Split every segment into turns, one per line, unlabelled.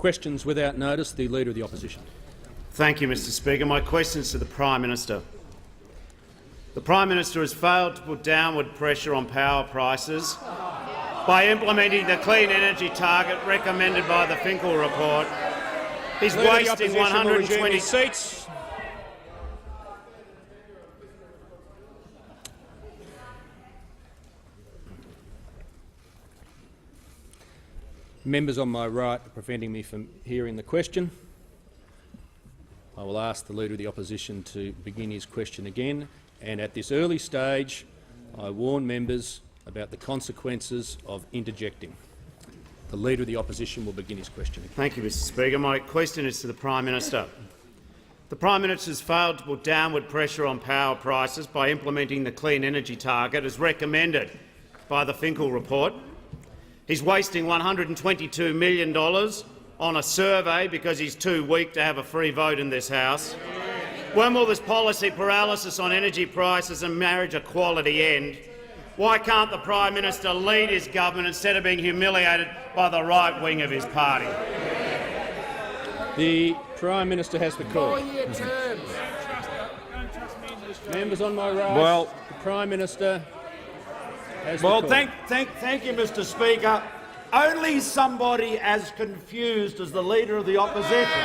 Questions without notice. The Leader of the Opposition.
Thank you, Mr Speaker. My question is to the Prime Minister. The Prime Minister has failed to put downward pressure on power prices by implementing the clean energy target recommended by the Finkel report. He's wasting 120
seats. Members on my right are preventing me from hearing the question. I will ask the Leader of the Opposition to begin his question again, and at this early stage I warn members about the consequences of interjecting. The Leader of the Opposition will begin his question again.
Thank you, Mr Speaker. My question is to the Prime Minister. The Prime Minister has failed to put downward pressure on power prices by implementing the clean energy target as recommended by the Finkel report. He's wasting $122 million on a survey because he's too weak to have a free vote in this House. When will this policy paralysis on energy prices and marriage equality end? Why can't the Prime Minister lead his government instead of being humiliated by the right wing of his party?
The Prime Minister has the call. Members on my right, the Prime Minister has the call.
Thank you, Mr Speaker. Only somebody as confused as the Leader of the Opposition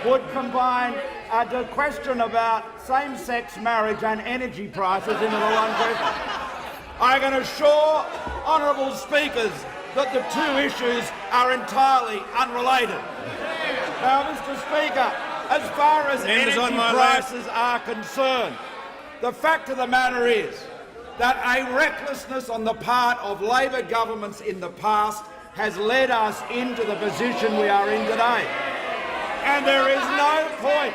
would combine a question about same-sex marriage and energy prices into the one question. I can assure honourable speakers that the two issues are entirely unrelated. Now, Mr Speaker, as far as energy prices are concerned, the fact of the matter is that a recklessness on the part of Labor governments in the past has led us into the position we are in today. And there is no point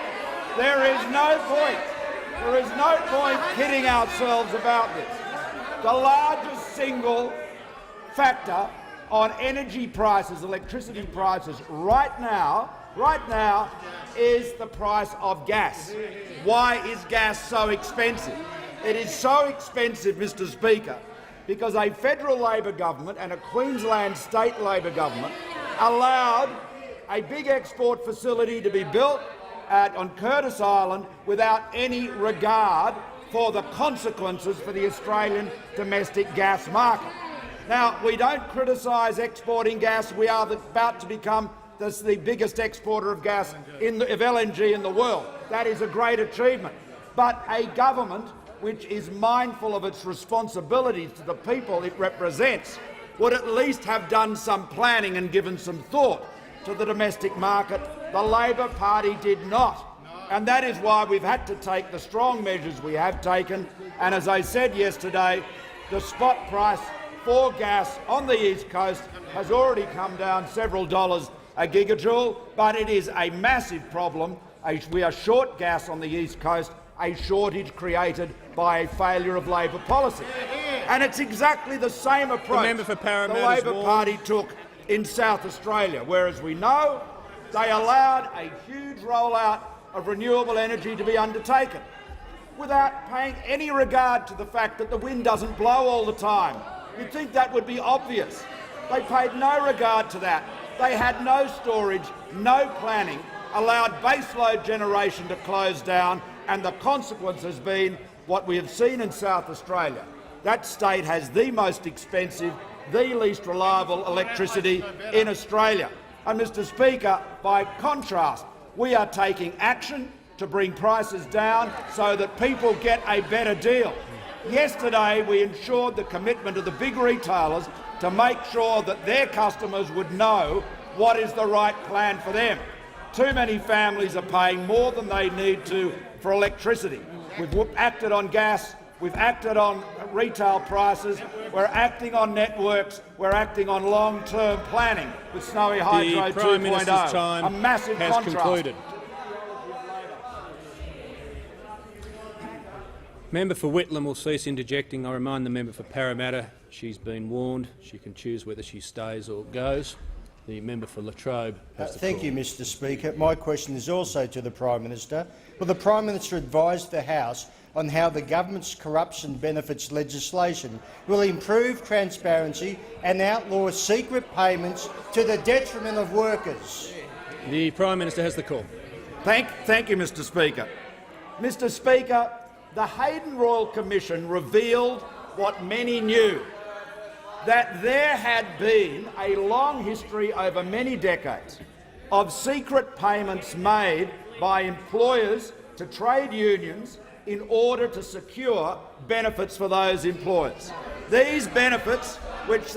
kidding ourselves about this. The largest single factor on energy prices, electricity prices, right now is the price of gas. Why is gas so expensive? It is so expensive, Mr Speaker, because a federal Labor government and a Queensland state Labor government allowed a big export facility to be built on Curtis Island without any regard for the consequences for the Australian domestic gas market. Now, we don't criticise exporting gas. We are about to become the biggest exporter of gas of LNG in the world. That is a great achievement. But a government which is mindful of its responsibilities to the people it represents would at least have done some planning and given some thought to the domestic market. The Labor Party did not. And that is why we've had to take the strong measures we have taken. And as I said yesterday, the spot price for gas on the East Coast has already come down several dollars a gigajoule, but it is a massive problem. We are short gas on the East Coast, a shortage created by a failure of Labor policy. And it's exactly the same approach the Labor Party took in South Australia, where, as we know, they allowed a huge rollout of renewable energy to be undertaken without paying any regard to the fact that the wind doesn't blow all the time. You'd think that would be obvious. They paid no regard to that. They had no storage, no planning, allowed baseload generation to close down, and the consequence has been what we have seen in South Australia. That state has the most expensive, the least reliable electricity in Australia. And, Mr Speaker, by contrast, we are taking action to bring prices down so that people get a better deal. Yesterday, we ensured the commitment of the big retailers to make sure that their customers would know what is the right plan for them. Too many families are paying more than they need to for electricity. We've acted on gas, we've acted on retail prices, we're acting on networks, we're acting on long-term planning with Snowy Hydro 2.0, a massive contrast.
Concluded. Member for Whitlam will cease interjecting. I remind the member for Parramatta she's been warned. She can choose whether she stays or goes. The member for Latrobe has the floor.
Thank you, Mr Speaker. My question is also to the Prime Minister. Will the Prime Minister advise the House on how the government's corruption benefits legislation will improve transparency and outlaw secret payments to the detriment of workers.
The Prime Minister has the call.
Thank you, Mr Speaker. Mr Speaker, the Hayden Royal Commission revealed what many knew, that there had been a long history over many decades of secret payments made by employers to trade unions in order to secure benefits for those employers. These benefits, which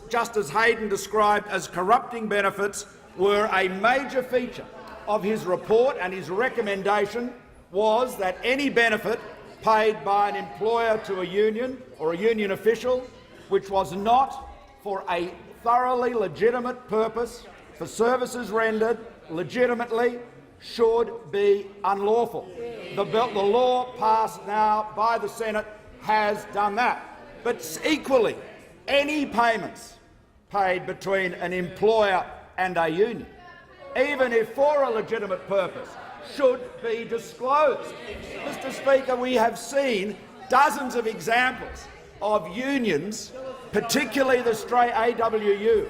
Justice Hayden described as corrupting benefits, were a major feature of his report, and his recommendation was that any benefit paid by an employer to a union or a union official which was not for a thoroughly legitimate purpose for services rendered legitimately should be unlawful. The law passed now by the Senate has done that. But equally, any payments paid between an employer and a union, even if for a legitimate purpose, should be disclosed. Mr Speaker, we have seen dozens of examples of unions, particularly the Stray AWU,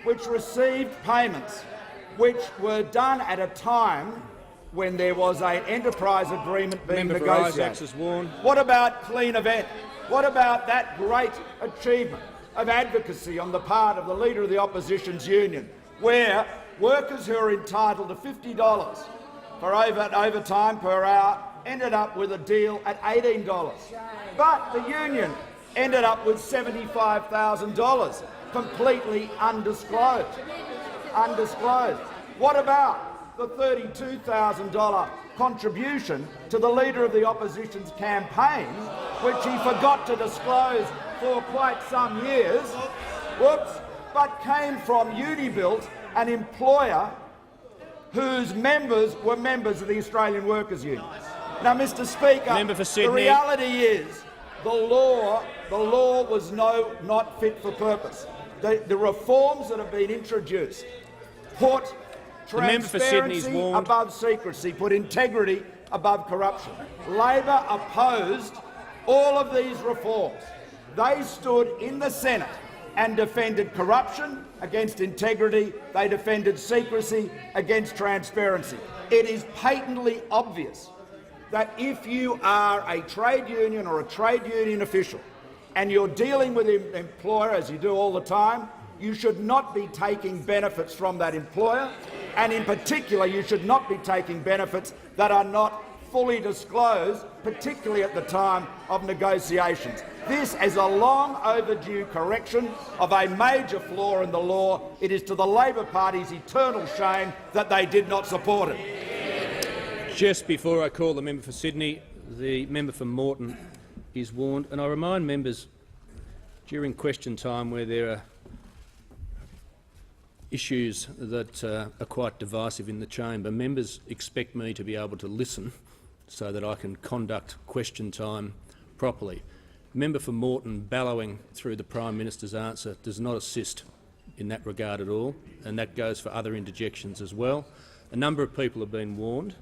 which received payments which were done at a time when there was an enterprise agreement being negotiated. What about Clean Event? What about that great achievement of advocacy on the part of the Leader of the Opposition's union, where workers who are entitled to $50 for overtime per hour ended up with a deal at $18. But the union ended up with $75,000, completely undisclosed. What about the $32,000 contribution to the Leader of the Opposition's campaign, which he forgot to disclose for quite some years, but came from Unibuilt, an employer whose members were members of the Australian Workers' Union. Now, Mr Speaker, the reality is the law was not fit for purpose. The reforms that have been introduced put transparency above secrecy, put integrity above corruption. Labor opposed all of these reforms. They stood in the Senate and defended corruption against integrity. They defended secrecy against transparency. It is patently obvious that if you are a trade union or a trade union official and you're dealing with an employer, as you do all the time, you should not be taking benefits from that employer, and in particular you should not be taking benefits that are not fully disclosed, particularly at the time of negotiations. This is a long overdue correction of a major flaw in the law. It is to the Labor Party's eternal shame that they did not support it.
Just before I call the member for Sydney, the member for Moreton is warned, and I remind members during question time where there are issues that are quite divisive in the chamber, members expect me to be able to listen so that I can conduct question time properly. Member for Moreton bellowing through the Prime Minister's answer does not assist in that regard at all, and that goes for other interjections as well. A number of people have been warned.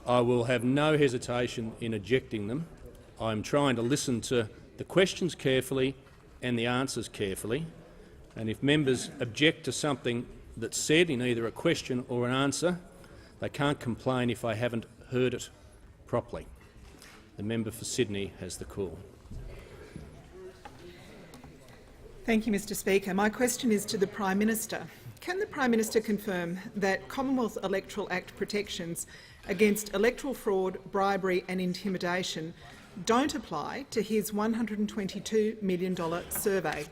I will have no hesitation in ejecting them. I'm trying to listen to the questions carefully and the answers carefully, and if members object to something that's said in either a question or an answer, they can't complain if I haven't heard it properly. The member for Sydney has the call.
Thank you, Mr Speaker. My question is to the Prime Minister. Can the Prime Minister confirm that Commonwealth Electoral Act protections against electoral fraud, bribery and intimidation don't apply to his $122 million survey?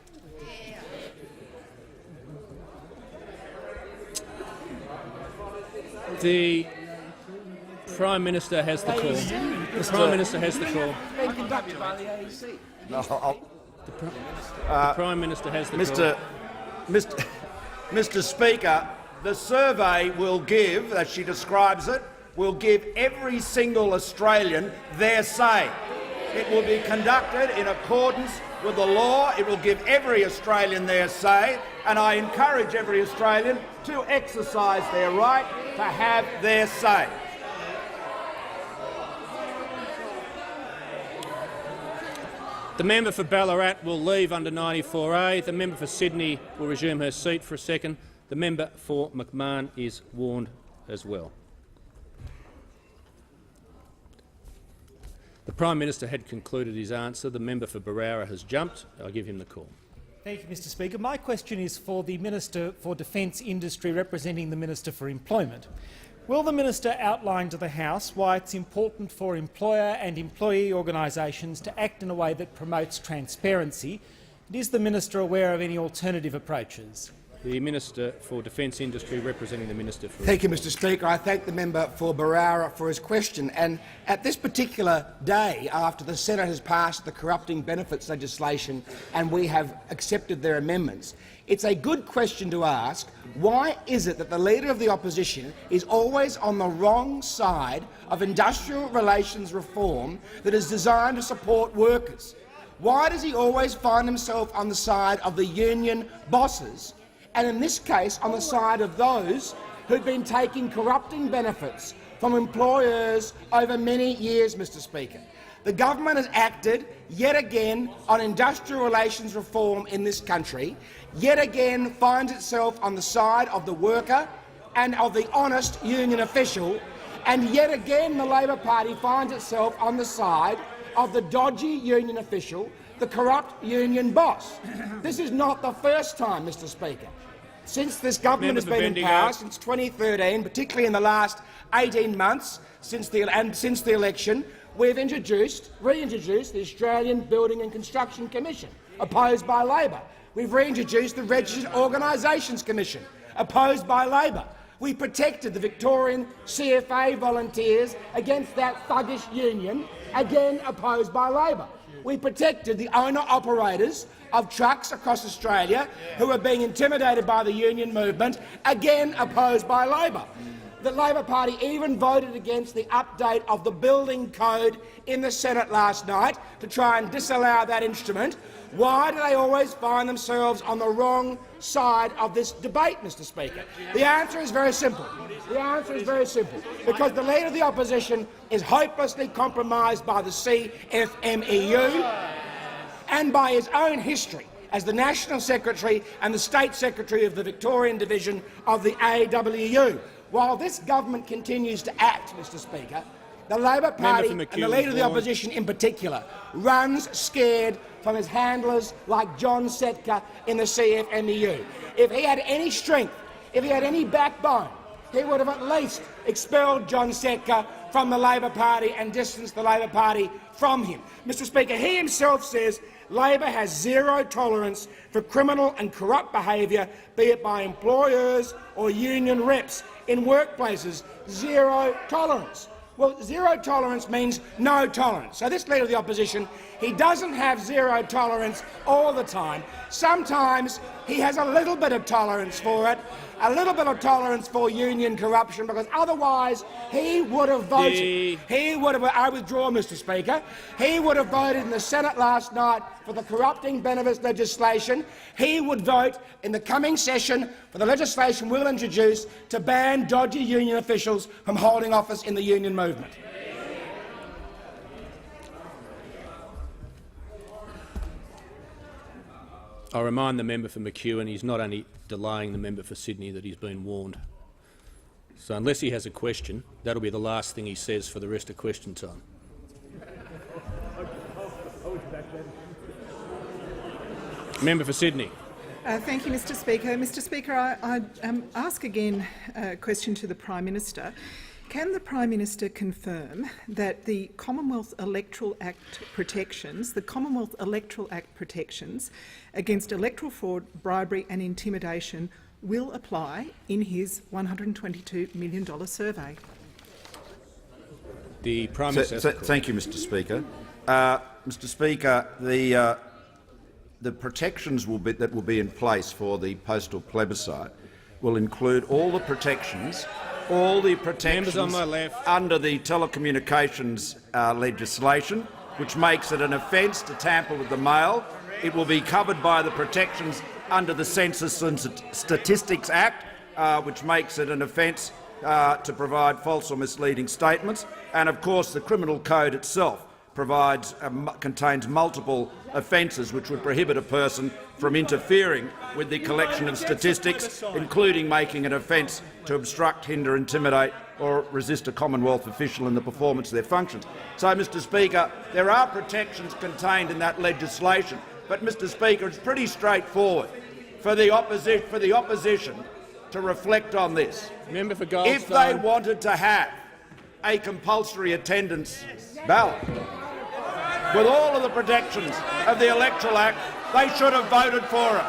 The Prime Minister has the call. The Prime Minister has the call. The Prime Minister has the call.
Mr Speaker, the survey will give, as she describes it, will give every single Australian their say. It will be conducted in accordance with the law. It will give every Australian their say, and I encourage every Australian to exercise their right to have their say.
The member for Ballarat will leave under 94A. The member for Sydney will resume her seat for a second. The member for McMahon is warned as well. The Prime Minister had concluded his answer. The member for BEROWRA has jumped. I'll give him the call.
Thank you, Mr Speaker. My question is for the Minister for Defence Industry, representing the Minister for Employment. Will the Minister outline to the House why it's important for employer and employee organisations to act in a way that promotes transparency? And is the Minister aware of any alternative approaches?
The Minister for Defence Industry, representing the Minister for...
Thank you, Mr Speaker. I thank the member for BEROWRA for his question. And at this particular day, after the Senate has passed the corrupting benefits legislation and we have accepted their amendments, it's a good question to ask, why is it that the Leader of the Opposition is always on the wrong side of industrial relations reform that is designed to support workers? Why does he always find himself on the side of the union bosses, and in this case on the side of those who've been taking corrupting benefits from employers over many years, Mr Speaker? The government has acted yet again on industrial relations reform in this country, yet again finds itself on the side of the worker and of the honest union official, and yet again the Labor Party finds itself on the side of the dodgy union official, the corrupt union boss. This is not the first time, Mr Speaker. Since this government has been in power, since 2013, particularly in the last 18 months since the election, we've reintroduced the Australian Building and Construction Commission, opposed by Labor. We've reintroduced the Registered Organisations Commission, opposed by Labor. We protected the Victorian CFA volunteers against that thuggish union, again opposed by Labor. We protected the owner-operators of trucks across Australia who are being intimidated by the union movement, again opposed by Labor. The Labor Party even voted against the update of the building code in the Senate last night to try and disallow that instrument. Why do they always find themselves on the wrong side of this debate, Mr Speaker? The answer is very simple. The answer is very simple. Because the Leader of the Opposition is hopelessly compromised by the CFMEU and by his own history as the National Secretary and the State Secretary of the Victorian Division of the AWU. While this government continues to act, Mr Speaker, the Labor Party and the Leader of the Opposition in particular runs scared from his handlers like John Setka in the CFMEU. If he had any strength, if he had any backbone, he would have at least expelled John Setka from the Labor Party and distanced the Labor Party from him. Mr Speaker, he himself says Labor has zero tolerance for criminal and corrupt behaviour, be it by employers or union reps in workplaces. Zero tolerance. Well, zero tolerance means no tolerance. So this Leader of the Opposition, he doesn't have zero tolerance all the time. Sometimes he has a little bit of tolerance for it, a little bit of tolerance for union corruption, because otherwise he would have voted. I withdraw, Mr Speaker. He would have voted in the Senate last night for the corrupting benefits legislation. He would vote in the coming session for the legislation we'll introduce to ban dodgy union officials from holding office in the union movement.
I remind the member for McEwen he's not only delaying the member for Sydney, that he's been warned. So unless he has a question, that'll be the last thing he says for the rest of question time. Member for Sydney.
Thank you, Mr Speaker. Mr Speaker, I ask again a question to the Prime Minister. Can the Prime Minister confirm that the Commonwealth Electoral Act protections, against electoral fraud, bribery and intimidation will apply in his $122 million survey?
The Prime Minister.
Thank you, Mr Speaker. Mr Speaker, the protections that will be in place for the postal plebiscite will include all the protections
Members on my left.
under the telecommunications legislation, which makes it an offence to tamper with the mail. It will be covered by the protections under the Census and Statistics Act, which makes it an offence to provide false or misleading statements, and of course the criminal code itself. contains multiple offences which would prohibit a person from interfering with the collection of statistics, including making an offence to obstruct, hinder, intimidate or resist a Commonwealth official in the performance of their functions. So, Mr Speaker, there are protections contained in that legislation, but, Mr Speaker, it's pretty straightforward for the opposition to reflect on this.
Member for Goldstone.
If they wanted to have a compulsory attendance ballot with all of the protections of the Electoral Act, they should have voted for it.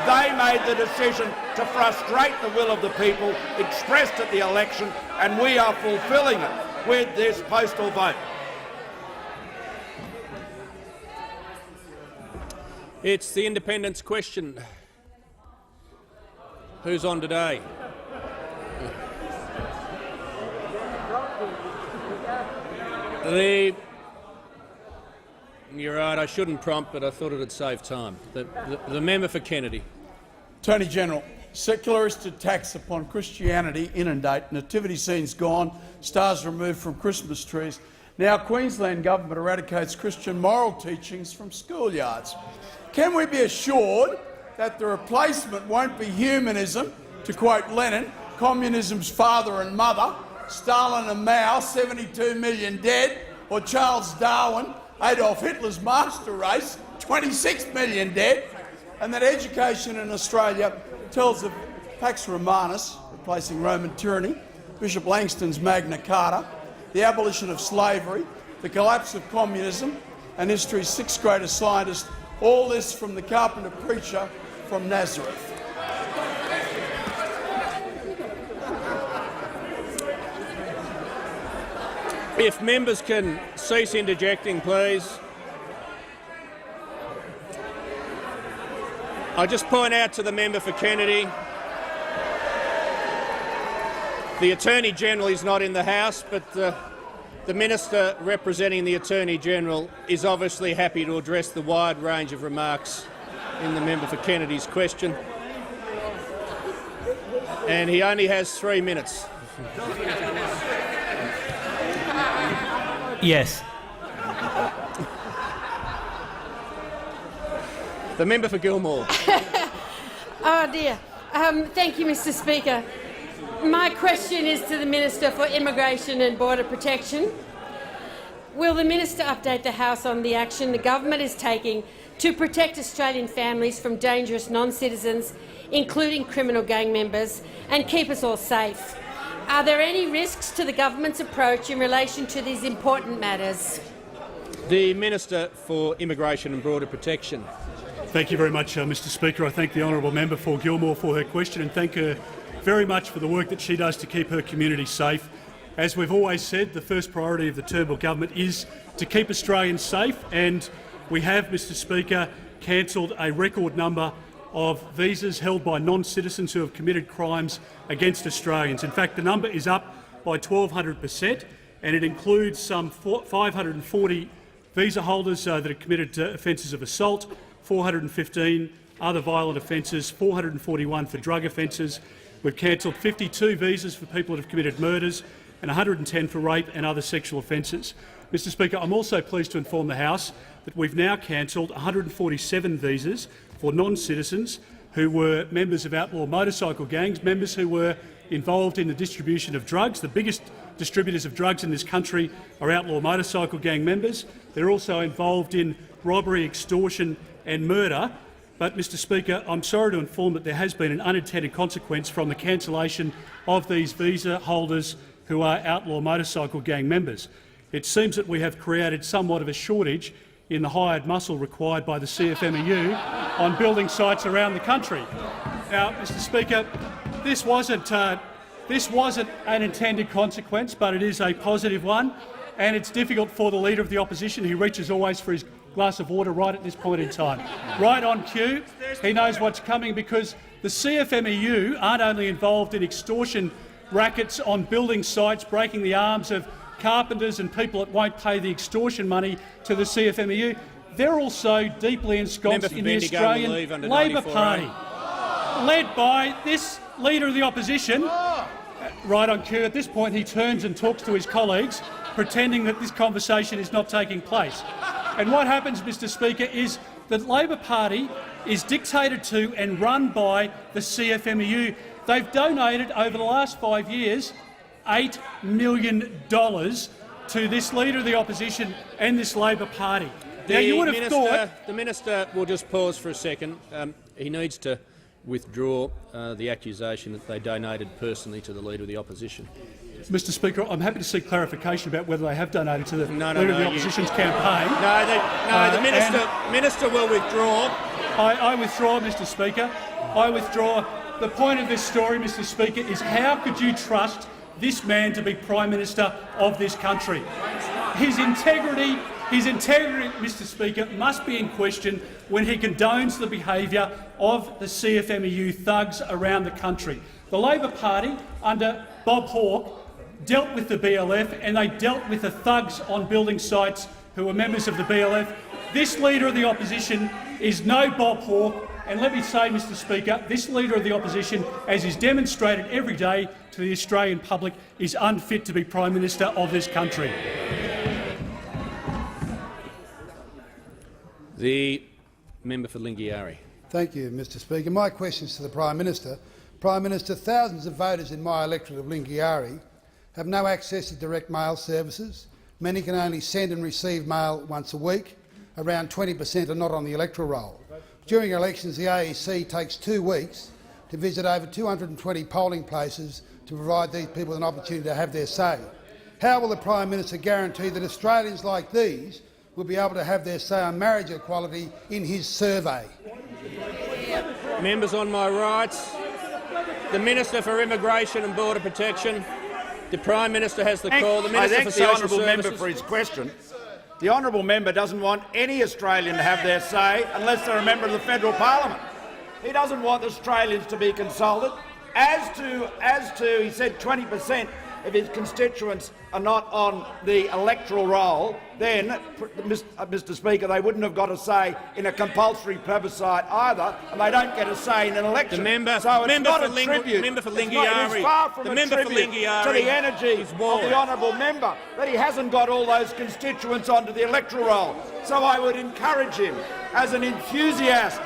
They made the decision to frustrate the will of the people expressed at the election, and we are fulfilling it with this postal vote.
It's the independence question. Who's on today? You're right, I shouldn't prompt, but I thought it'd save time. The member for Kennedy.
Attorney General, secularist attacks upon Christianity inundate, nativity scenes gone, stars removed from Christmas trees. Now Queensland Government eradicates Christian moral teachings from schoolyards. Can we be assured that the replacement won't be humanism, to quote Lenin, communism's father and mother, Stalin and Mao, 72 million dead, or Charles Darwin, Adolf Hitler's master race, 26 million dead, and that education in Australia tells of Pax Romanus, replacing Roman tyranny, Bishop Langston's Magna Carta, the abolition of slavery, the collapse of communism, and history's sixth greatest scientist, all this from the carpenter preacher from Nazareth.
If members can cease interjecting, please. I just point out to the member for Kennedy, the Attorney-General is not in the House, but the Minister representing the Attorney-General is obviously happy to address the wide range of remarks in the member for Kennedy's question. And he only has 3 minutes.
Yes.
The member for Gilmore.
Oh dear. Thank you, Mr Speaker. My question is to the Minister for Immigration and Border Protection. Will the Minister update the House on the action the government is taking to protect Australian families from dangerous non-citizens, including criminal gang members, and keep us all safe? Are there any risks to the government's approach in relation to these important matters?
The Minister for Immigration and Border Protection.
Thank you very much, Mr Speaker. I thank the honourable member for Gilmore for her question and thank her very much for the work that she does to keep her community safe. As we've always said, the first priority of the Turnbull government is to keep Australians safe, and we have, Mr Speaker, cancelled a record number of visas held by non-citizens who have committed crimes against Australians. In fact, the number is up by 1,200%, and it includes some 540 visa holders that have committed offences of assault, 415 other violent offences, 441 for drug offences. We've cancelled 52 visas for people that have committed murders and 110 for rape and other sexual offences. Mr Speaker, I'm also pleased to inform the House that we've now cancelled 147 visas for non-citizens who were members of outlaw motorcycle gangs, members who were involved in the distribution of drugs. The biggest distributors of drugs in this country are outlaw motorcycle gang members. They're also involved in robbery, extortion and murder. But, Mr Speaker, I'm sorry to inform that there has been an unintended consequence from the cancellation of these visa holders who are outlaw motorcycle gang members. It seems that we have created somewhat of a shortage in the hired muscle required by the CFMEU on building sites around the country. Now, Mr Speaker, this wasn't an intended consequence, but it is a positive one, and it's difficult for the Leader of the Opposition, who reaches always for his glass of water right at this point in time. Right on cue, he knows what's coming, because the CFMEU aren't only involved in extortion rackets on building sites, breaking the arms of carpenters and people that won't pay the extortion money to the CFMEU. They're also deeply ensconced in the Australian Labor Party, led by this Leader of the Opposition. Right on cue. At this point, he turns and talks to his colleagues pretending that this conversation is not taking place. And what happens, Mr Speaker, is the Labor Party is dictated to and run by the CFMEU. They've donated over the last 5 years $8 million to this Leader of the Opposition and this Labor Party. Now, you would have thought
the minister will just pause for a second. He needs to withdraw the accusation that they donated personally to the Leader of the Opposition.
Mr Speaker, I'm happy to seek clarification about whether they have donated to the Leader of the Opposition's campaign.
The minister will withdraw.
I withdraw, Mr Speaker. I withdraw. The point of this story, Mr Speaker, is how could you trust this man to be Prime Minister of this country? His integrity, Mr Speaker, must be in question when he condones the behaviour of the CFMEU thugs around the country. The Labor Party, under Bob Hawke, dealt with the BLF and they dealt with the thugs on building sites who were members of the BLF. This Leader of the Opposition is no Bob Hawke, and let me say, Mr Speaker, this Leader of the Opposition, as is demonstrated every day to the Australian public, is unfit to be Prime Minister of this country.
The member for Lingiari.
Thank you, Mr Speaker. My question is to the Prime Minister. Prime Minister, thousands of voters in my electorate of Lingiari have no access to direct mail services. Many can only send and receive mail once a week. Around 20% are not on the electoral roll. During elections, the AEC takes 2 weeks to visit over 220 polling places to provide these people an opportunity to have their say. How will the Prime Minister guarantee that Australians like these will be able to have their say on marriage equality in his survey?
Members on my right, the Minister for Immigration and Border Protection. The Prime Minister has the call. The Minister for Social Services.
I thank the honourable member for his question. The honourable member doesn't want any Australian to have their say unless they're a member of the federal parliament. He doesn't want Australians to be consulted. As to he said 20% of his constituents are not on the electoral roll, then, Mr Speaker, they wouldn't have got a say in a compulsory plebiscite either, and they don't get a say in an election.
The member,
so it's not
for
a tribute.
member for
It's
Lingiari.
far from
The
a
member for
tribute
Lingiari
to the energy of the honourable member that he hasn't got all those constituents onto the electoral roll. So I would encourage him, as an enthusiast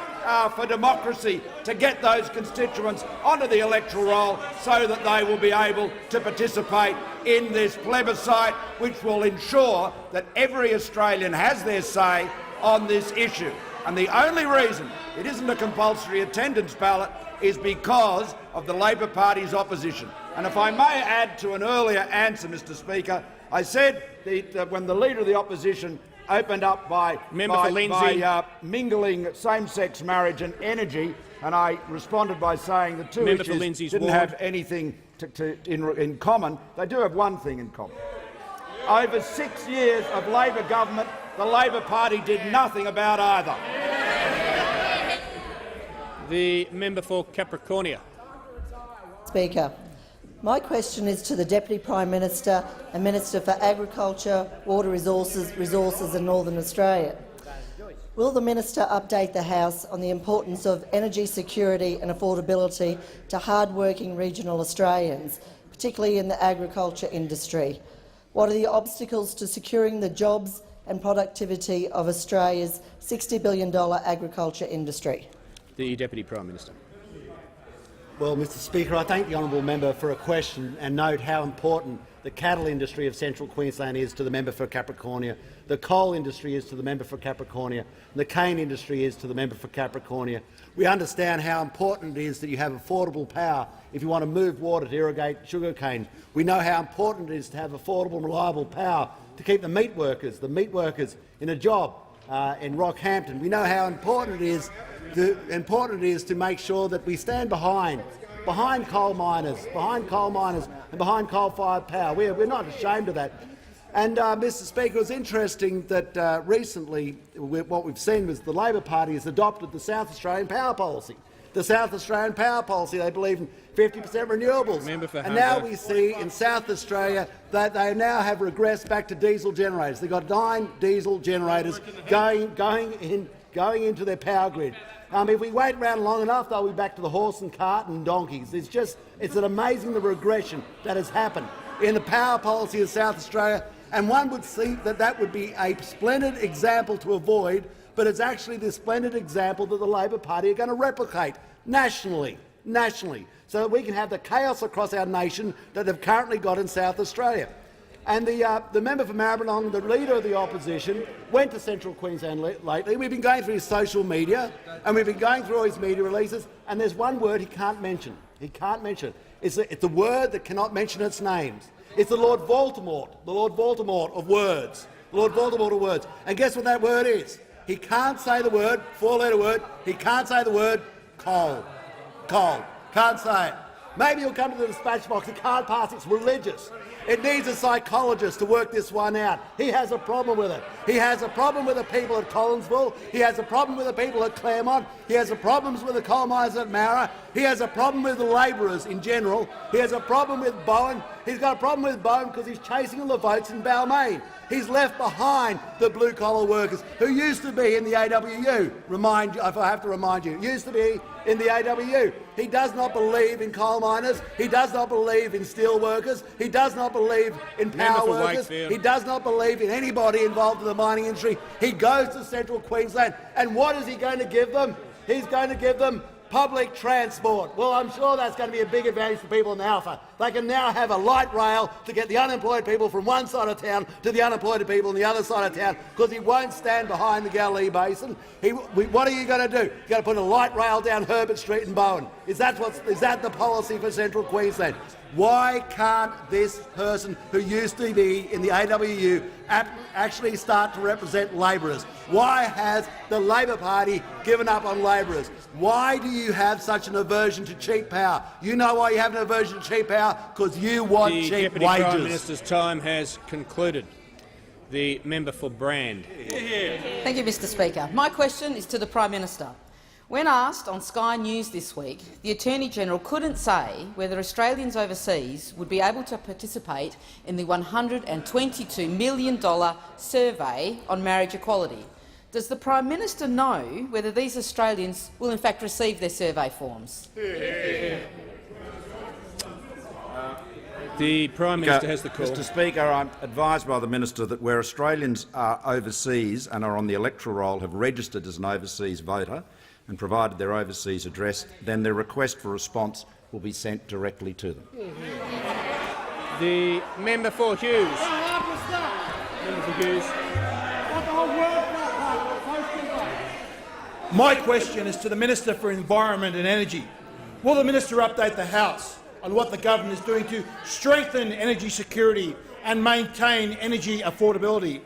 for democracy, to get those constituents onto the electoral roll so that they will be able to participate in this plebiscite, which will ensure that every Australian has their say on this issue. And the only reason it isn't a compulsory attendance ballot is because of the Labor Party's opposition. And if I may add to an earlier answer, Mr Speaker, I said that when the Leader of the Opposition opened up by mingling same-sex marriage and energy, and I responded by saying the two issues didn't have anything in common. They do have one thing in common. Over 6 years of Labor government, the Labor Party did nothing about either.
The member for Capricornia.
Speaker, my question is to the Deputy Prime Minister and Minister for Agriculture, Water Resources and Northern Australia. Will the Minister update the House on the importance of energy security and affordability to hard-working regional Australians, particularly in the agriculture industry? What are the obstacles to securing the jobs and productivity of Australia's $60 billion agriculture industry?
The Deputy Prime Minister.
Well, Mr Speaker, I thank the honourable member for a question and note how important the cattle industry of central Queensland is to the member for Capricornia, the coal industry is to the member for Capricornia, and the cane industry is to the member for Capricornia. We understand how important it is that you have affordable power if you want to move water to irrigate sugarcane. We know how important it is to have affordable and reliable power to keep the meat workers in a job in Rockhampton. We know how important it is to make sure that we stand behind coal miners, and behind coal-fired power. We're not ashamed of that. And, Mr Speaker, it was interesting that recently what we've seen was the Labor Party has adopted the South Australian power policy. The South Australian power policy, they believe in 50% renewables. And now we see in South Australia that they now have regressed back to diesel generators. They've got 9 diesel generators going into their power grid. If we wait around long enough, they'll be back to the horse and cart and donkeys. It's an amazing regression that has happened in the power policy of South Australia,
And one would think that that would be a splendid example to avoid, but it's actually the splendid example that the Labor Party are going to replicate nationally, so that we can have the chaos across our nation that they've currently got in South Australia. And the member for Maribyrnong, the leader of the opposition, went to Central Queensland lately. We've been going through his social media and we've been going through all his media releases, and there's one word he can't mention. He can't mention it. It's a word that cannot mention its names. It's the Lord Voldemort of words. The Lord Voldemort of words. And guess what that word is? He can't say the word, four-letter word, he can't say the word coal. Coal. Can't say it. Maybe he'll come to the dispatch box. He can't pass. It's religious. It needs a psychologist to work this one out. He has a problem with it. He has a problem with the people at Collinsville. He has a problem with the people at Claremont. He has a problem with the coal miners at Mara. He has a problem with the labourers in general. He has a problem with Bowen. He's got a problem with Bowen because he's chasing all the votes in Balmain. He's left behind the blue-collar workers who used to be in the AWU. If I have to remind you, used to be in the AWU. He does not believe in coal miners. He does not believe in steel workers. He does not believe in power workers. He does not believe in anybody involved in the mining industry. He goes to Central Queensland, and what is he going to give them? He's going to give them public transport. Well, I'm sure that's going to be a big advantage for people in Alpha. They can now have a light rail to get the unemployed people from one side of town to the unemployed people on the other side of town, because he won't stand behind the Galilee Basin. What are you going to do? You're going to put a light rail down Herbert Street in Bowen. Is that the policy for Central Queensland? Why can't this person who used to be in the AWU actually start to represent labourers? Why has the Labor Party given up on labourers? Why do you have such an aversion to cheap power? You know why you have an aversion to cheap power? Because you want cheap wages.
The Deputy Prime Minister's time has concluded. The member for Brand.
Thank you, Mr Speaker. My question is to the Prime Minister. When asked on Sky News this week, the Attorney-General couldn't say whether Australians overseas would be able to participate in the $122 million survey on marriage equality. Does the Prime Minister know whether these Australians will in fact receive their survey forms?
The Prime Minister has the call.
Mr Speaker, I'm advised by the Minister that where Australians are overseas and are on the electoral roll have registered as an overseas voter and provided their overseas address, then their request for response will be sent directly to them.
The member for Hughes. Member for Hughes.
My question is to the Minister for Environment and Energy. Will the Minister update the House on what the government is doing to strengthen energy security and maintain energy affordability?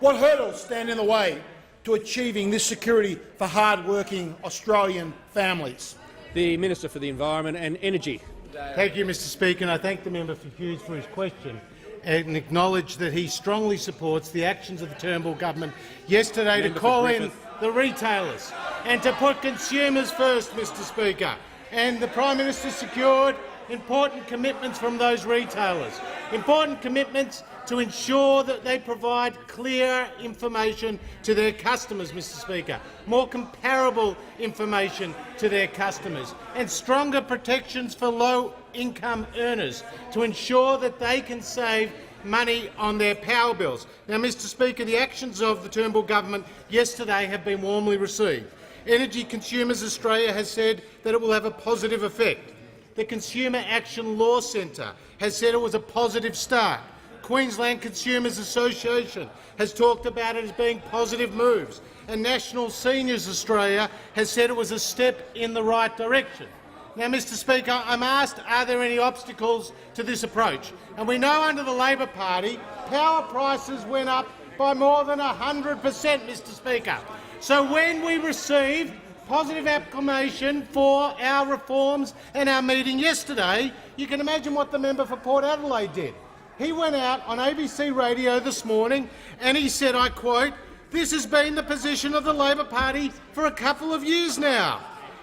What hurdles stand in the way to achieving this security for hard-working Australian families?
The Minister for the Environment and Energy.
Thank you, Mr Speaker, and I thank the member for Hughes for his question and acknowledge that he strongly supports the actions of the Turnbull government yesterday to call in the retailers and to put consumers first, Mr Speaker. And the Prime Minister secured important commitments from those retailers, important commitments to ensure that they provide clear information to their customers, Mr Speaker, more comparable information to their customers, and stronger protections for low-income earners to ensure that they can save money on their power bills. Now, Mr Speaker, the actions of the Turnbull government yesterday have been warmly received. Energy Consumers Australia has said that it will have a positive effect. The Consumer Action Law Centre has said it was a positive start. Queensland Consumers Association has talked about it as being positive moves, and National Seniors Australia has said it was a step in the right direction. Now, Mr Speaker, I'm asked, are there any obstacles to this approach? And we know under the Labor Party, power prices went up by more than 100%, Mr Speaker. So when we received positive acclamation for our reforms and our meeting yesterday, you can imagine what the member for Port Adelaide did. He went out on ABC radio this morning and he said, I quote, "This has been the position of the Labor Party for a couple of years now.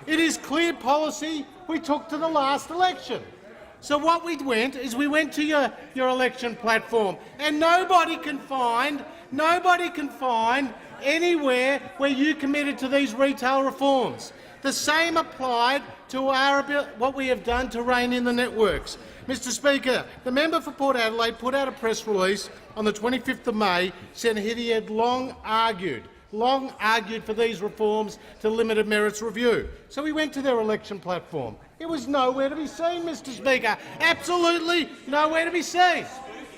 It is clear policy we took to the last election." So what we went to your election platform, and nobody can find anywhere where you committed to these retail reforms. The same applied to what we have done to rein in the networks. Mr Speaker, the member for Port Adelaide put out a press release on the 25th of May saying he had long argued for these reforms to limited merits review. So he went to their election platform. It was nowhere to be seen, Mr Speaker. Absolutely nowhere to be seen.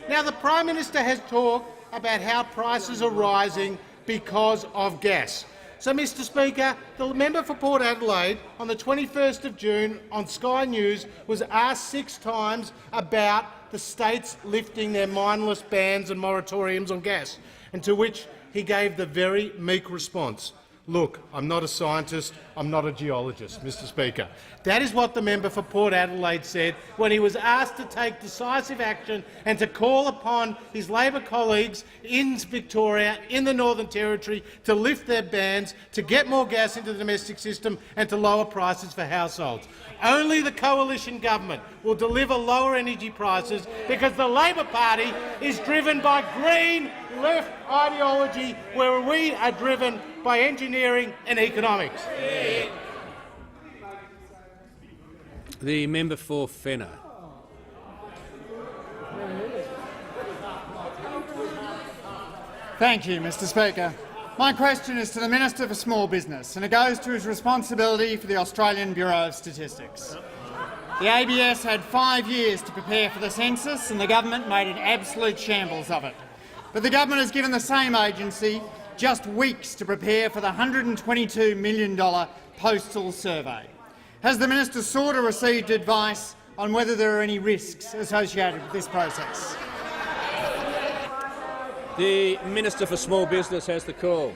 Now, the Prime Minister has talked about how prices are rising because of gas. So, Mr Speaker, the member for Port Adelaide on the 21st of June on Sky News was asked 6 times about the states lifting their mindless bans and moratoriums on gas, and to which he gave the very meek response, "Look, I'm not a scientist, I'm not a geologist," Mr Speaker. That is what the member for Port Adelaide said when he was asked to take decisive action and to call upon his Labor colleagues in Victoria, in the Northern Territory, to lift their bans, to get more gas into the domestic system and to lower prices for households. Only the coalition government will deliver lower energy prices because the Labor Party is driven by green left ideology, where we are driven by engineering and economics.
The member for Fenner.
Thank you, Mr Speaker. My question is to the Minister for Small Business, and it goes to his responsibility for the Australian Bureau of Statistics. The ABS had 5 years to prepare for the census, and the government made an absolute shambles of it. But the government has given the same agency just weeks to prepare for the $122 million postal survey. Has the minister sought or received advice on whether there are any risks associated with this process?
The Minister for Small Business has the call.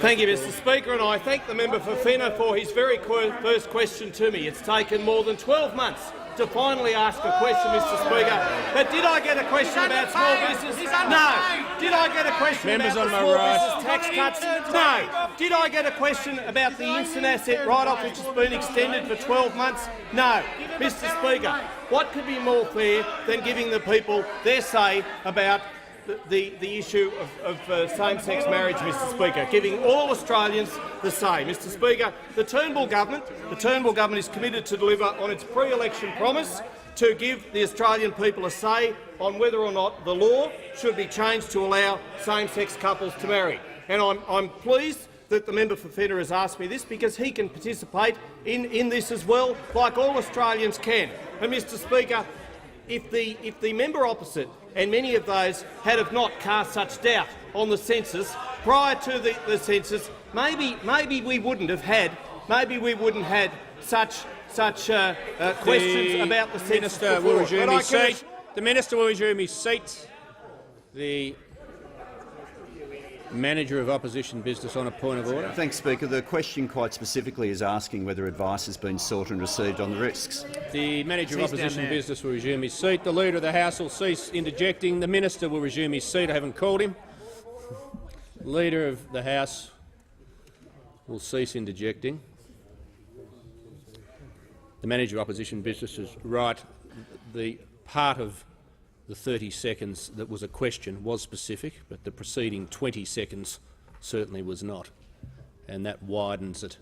Thank you, Mr Speaker, and I thank the member for Fenner for his very first question to me. It's taken more than 12 months to finally ask a question, Mr Speaker. But did I get a question about small business? No. Did I get a question about the small business tax cuts? No. Did I get a question about the instant asset write-off, which has been extended for 12 months? No. Mr Speaker, what could be more fair than giving the people their say about the issue of same-sex marriage, Mr Speaker, giving all Australians the same. Mr Speaker, the Turnbull government is committed to deliver on its pre-election promise to give the Australian people a say on whether or not the law should be changed to allow same-sex couples to marry. And I'm pleased that the member for Fenner has asked me this, because he can participate in this as well, like all Australians can. And, Mr Speaker, if the member opposite and many of those had have not cast such doubt on the census prior to the census, maybe we wouldn't have had such questions about the census
Minister
before.
will resume his seat. The Minister will resume his seat. The Manager of Opposition Business on a point of order.
Thanks, Speaker. The question quite specifically is asking whether advice has been sought and received on the risks.
The Manager of Opposition Business will resume his seat. The Leader of the House will cease interjecting. The Minister will resume his seat. I haven't called him. The Leader of the House will cease interjecting. The Manager of Opposition Business is right. The part of the 30 seconds that was a question was specific, but the preceding 20 seconds certainly was not, and that widens it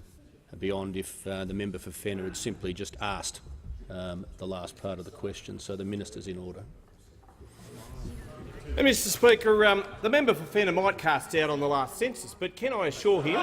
beyond if the member for Fenner had simply just asked the last part of the question. So the minister's in order.
And, Mr Speaker, the member for Fenner might cast doubt on the last census, but can I assure him,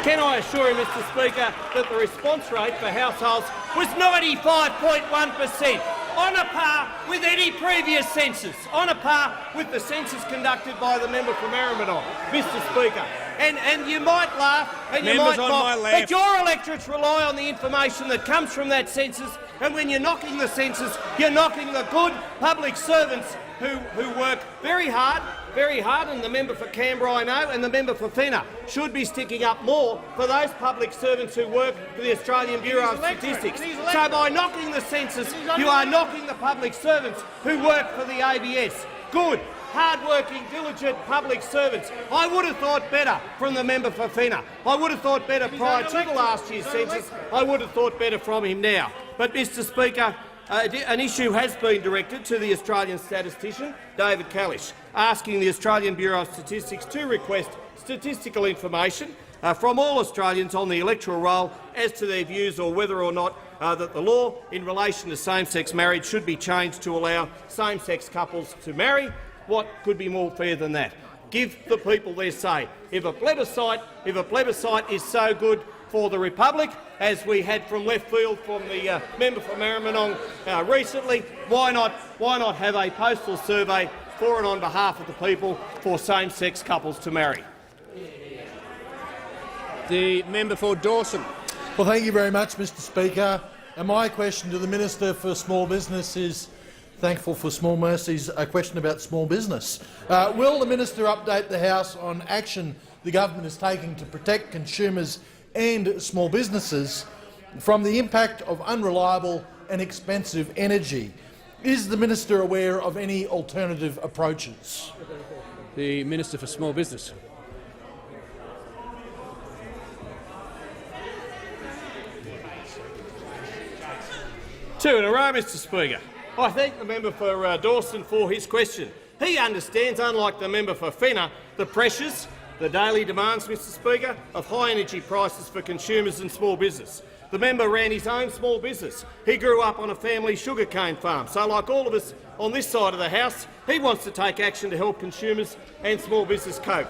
Mr Speaker, that the response rate for households was 95.1%. On a par with any previous census, on a par with the census conducted by the member from Arrowmont, Mr Speaker. And you might laugh and you might mock, but your electorates rely on the information that comes from that census, and when you're knocking the census, you're knocking the good public servants who work very hard, and the member for Canberra, I know, and the member for Fenner should be sticking up more for those public servants who work for the Australian Bureau of Statistics. So by knocking the census, you are knocking the public servants who work for the ABS. Good, hard-working, diligent public servants. I would have thought better from the member for Fenner. I would have thought better prior to the last year's census. I would have thought better from him now. But, Mr Speaker, an issue has been directed to the Australian statistician, David Kalish, asking the Australian Bureau of Statistics to request statistical information from all Australians on the electoral roll as to their views or whether or not that the law in relation to same-sex marriage should be changed to allow same-sex couples to marry. What could be more fair than that? Give the people their say. If a plebiscite is so good for the Republic, as we had from left field from the member for Maribyrnong recently, why not have a postal survey for and on behalf of the people for same-sex couples to marry?
The member for Dawson.
Well, thank you very much, Mr Speaker. And my question to the Minister for Small Business is, thankful for small mercies, a question about small business. Will the Minister update the House on action the government is taking to protect consumers and small businesses from the impact of unreliable and expensive energy? Is the Minister aware of any alternative approaches?
The Minister for Small Business.
Two in a row, Mr Speaker. I thank the member for Dawson for his question. He understands, unlike the member for Fenner, the pressures, the daily demands, Mr Speaker, of high energy prices for consumers and small business. The member ran his own small business. He grew up on a family sugarcane farm. So, like all of us on this side of the House, he wants to take action to help consumers and small business cope.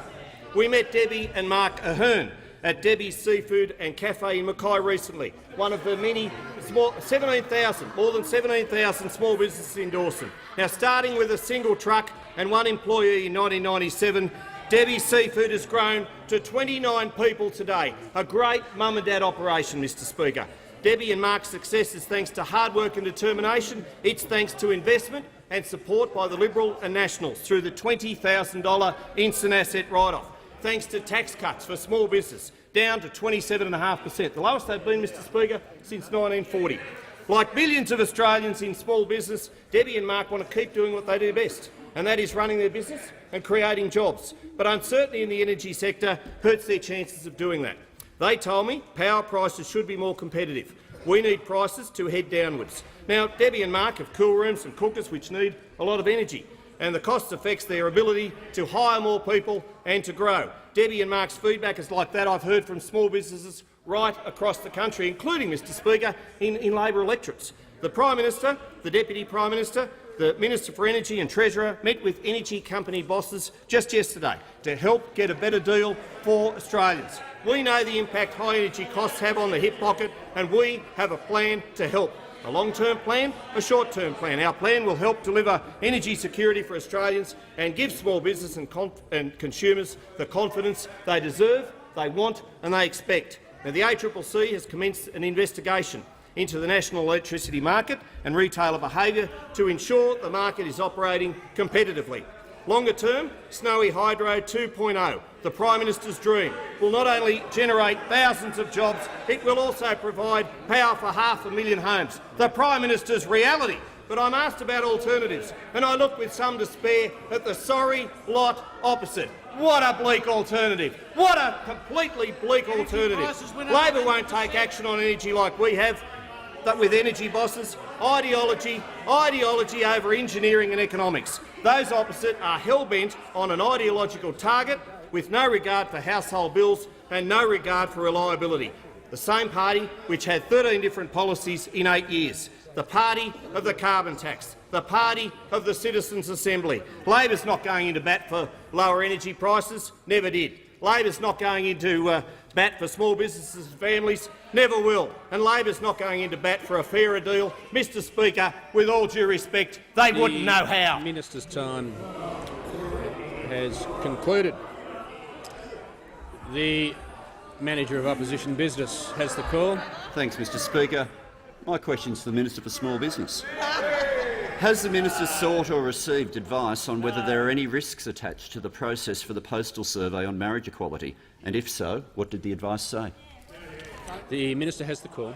We met Debbie and Mark Ahern at Debbie's Seafood and Cafe in Mackay recently, one of the many more than 17,000 small businesses in Dawson. Now, starting with a single truck and one employee in 1997, Debbie's Seafood has grown to 29 people today, a great mum and dad operation, Mr Speaker. Debbie and Mark's success is thanks to hard work and determination. It's thanks to investment and support by the Liberal and Nationals through the $20,000 instant asset write-off. Thanks to tax cuts for small business, down to 27.5%, the lowest they've been, Mr Speaker, since 1940. Like millions of Australians in small business, Debbie and Mark want to keep doing what they do best, and that is running their business and creating jobs. But uncertainty in the energy sector hurts their chances of doing that. They told me power prices should be more competitive. We need prices to head downwards. Now, Debbie and Mark have cool rooms and cookers which need a lot of energy, and the cost affects their ability to hire more people and to grow. Debbie and Mark's feedback is like that I've heard from small businesses right across the country, including, Mr Speaker, in Labor electorates. The Prime Minister, the Deputy Prime Minister, the Minister for Energy and Treasurer met with energy company bosses just yesterday to help get a better deal for Australians. We know the impact high energy costs have on the hip pocket, and we have a plan to help. A long-term plan, a short-term plan. Our plan will help deliver energy security for Australians and give small business and consumers the confidence they deserve, they want and they expect. Now, the ACCC has commenced an investigation into the national electricity market and retailer behaviour to ensure the market is operating competitively. Longer term, Snowy Hydro 2.0, the Prime Minister's dream, will not only generate thousands of jobs, it will also provide power for 500,000 homes. The Prime Minister's reality. But I'm asked about alternatives, and I look with some despair at the sorry lot opposite. What a bleak alternative! What a completely bleak alternative! Labor won't take action on energy like we have, but with energy bosses, ideology over engineering and economics. Those opposite are hell-bent on an ideological target with no regard for household bills and no regard for reliability. The same party which had 13 different policies in 8 years. The party of the carbon tax, the party of the Citizens' Assembly. Labor's not going into bat for lower energy prices, never did. Labor's not going into bat for small businesses and families, never will. And Labor's not going into bat for a fairer deal. Mr Speaker, with all due respect, they wouldn't know how.
The Minister's time has concluded. The Manager of Opposition Business has the call.
Thanks, Mr Speaker. My question is to the Minister for Small Business. Has the Minister sought or received advice on whether there are any risks attached to the process for the postal survey on marriage equality? And if so, what did the advice say?
The Minister has the call.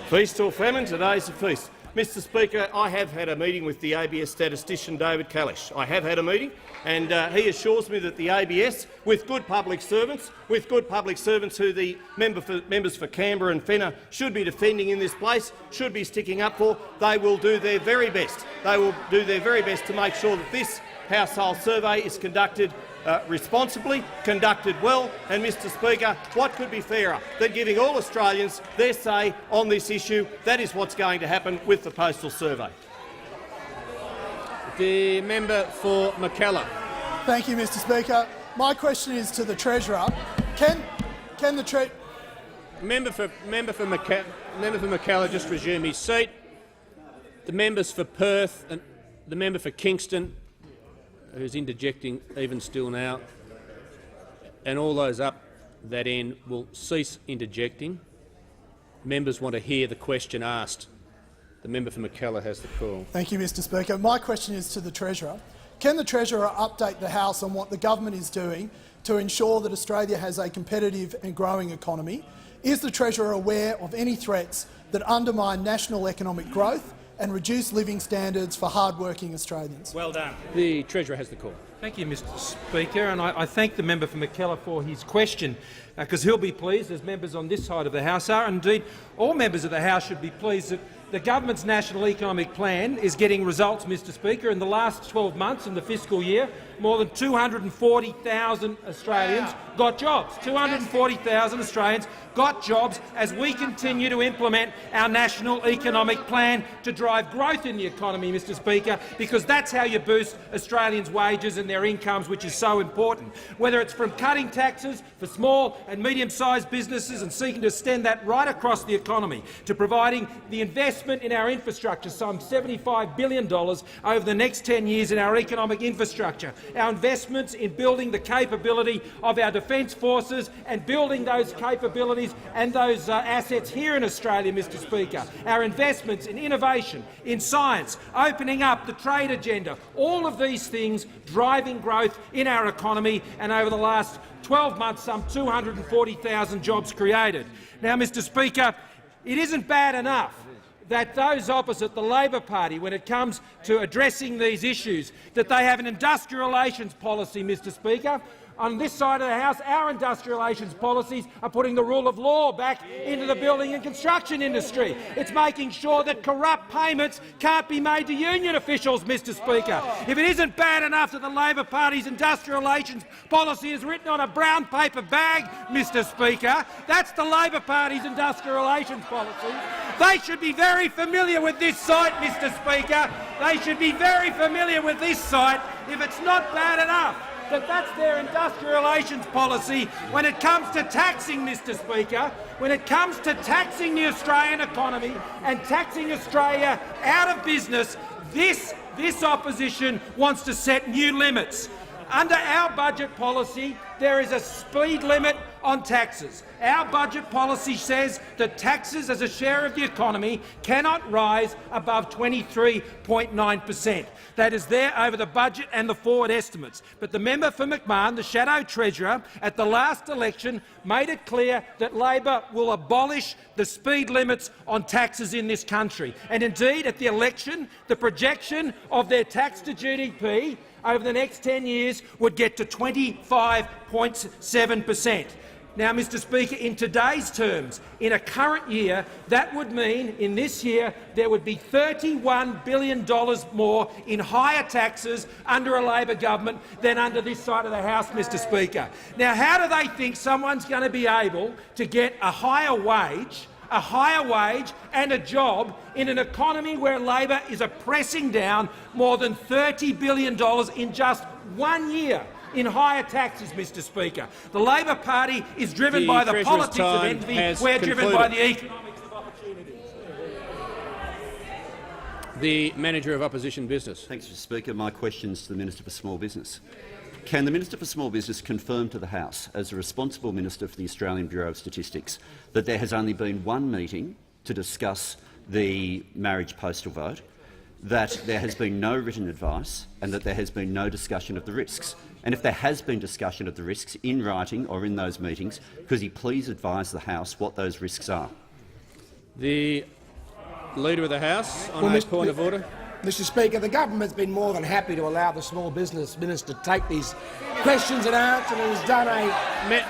Feast or famine, today's a feast. Mr Speaker, I have had a meeting with the ABS statistician David Kalish. I have had a meeting, and he assures me that the ABS, with good public servants who the members for Canberra and Fenner should be defending in this place, should be sticking up for, they will do their very best. They will do their very best to make sure that this household survey is conducted responsibly, conducted well, and, Mr Speaker, what could be fairer than giving all Australians their say on this issue? That is what's going to happen with the postal survey.
The member for McKellar.
Thank you, Mr Speaker. My question is to the Treasurer. Can the
member for McKellar just resume his seat. The members for Perth and the member for Kingston, who's interjecting even still now, and all those up that end will cease interjecting. Members want to hear the question asked. The member for McKellar has the call.
Thank you, Mr Speaker. My question is to the Treasurer. Can the Treasurer update the House on what the government is doing to ensure that Australia has a competitive and growing economy? Is the Treasurer aware of any threats that undermine national economic growth and reduce living standards for hard-working Australians?
Well done. The Treasurer has the call.
Thank you, Mr Speaker, and I thank the member for McKellar for his question, because he'll be pleased, as members on this side of the House are. Indeed, all members of the House should be pleased that the government's National Economic Plan is getting results, Mr Speaker. In the last 12 months in the fiscal year, more than 240,000 Australians got jobs. 240,000 Australians got jobs as we continue to implement our National Economic Plan to drive growth in the economy, Mr Speaker, because that's how you boost Australians' wages and their incomes, which is so important. Whether it's from cutting taxes for small and medium-sized businesses and seeking to extend that right across the economy, to providing the investment in our infrastructure, some $75 billion over the next 10 years in our economic infrastructure, our investments in building the capability of our defence forces and building those capabilities and those assets here in Australia, Mr Speaker, our investments in innovation, in science, opening up the trade agenda, all of these things driving growth in our economy, and over the last 12 months some 240,000 jobs created. Now, Mr Speaker, it isn't bad enough that those opposite the Labor Party, when it comes to addressing these issues, that they have an industrial relations policy, Mr Speaker. On this side of the House, our industrial relations policies are putting the rule of law back into the building and construction industry. It's making sure that corrupt payments can't be made to union officials, Mr Speaker. If it isn't bad enough that the Labor Party's industrial relations policy is written on a brown paper bag, Mr Speaker, that's the Labor Party's industrial relations policy. They should be very familiar with this site, Mr Speaker. They should be very familiar with this site if it's not bad enough that that's their industrial relations policy when it comes to taxing, Mr Speaker, when it comes to taxing the Australian economy and taxing Australia out of business. This opposition wants to set new limits. Under our budget policy, there is a speed limit on taxes. Our budget policy says that taxes as a share of the economy cannot rise above 23.9%. That is there over the budget and the forward estimates. But the member for McMahon, the Shadow Treasurer, at the last election made it clear that Labor will abolish the speed limits on taxes in this country. And indeed, at the election, the projection of their tax to GDP over the next 10 years would get to 25.7%. Now, Mr Speaker, in today's terms, in a current year, that would mean in this year there would be $31 billion more in higher taxes under a Labor government than under this side of the House, Mr Speaker. Now, how do they think someone's going to be able to get a higher wage and a job in an economy where Labor is pressing down more than $30 billion in just 1 year in higher taxes, Mr Speaker? The Labor Party is driven by the politics of envy. We're driven by the economics of opportunity.
The Manager of Opposition Business.
Thanks, Mr Speaker. My question is to the Minister for Small Business. Can the Minister for Small Business confirm to the House, as a responsible minister for the Australian Bureau of Statistics, that there has only been one meeting to discuss the marriage postal vote, that there has been no written advice and that there has been no discussion of the risks? And if there has been discussion of the risks in writing or in those meetings, could he please advise the House what those risks are?
The Leader of the House, on a point of order.
Mr Speaker, the government's been more than happy to allow the Small Business Minister to take these questions and answers, and has done a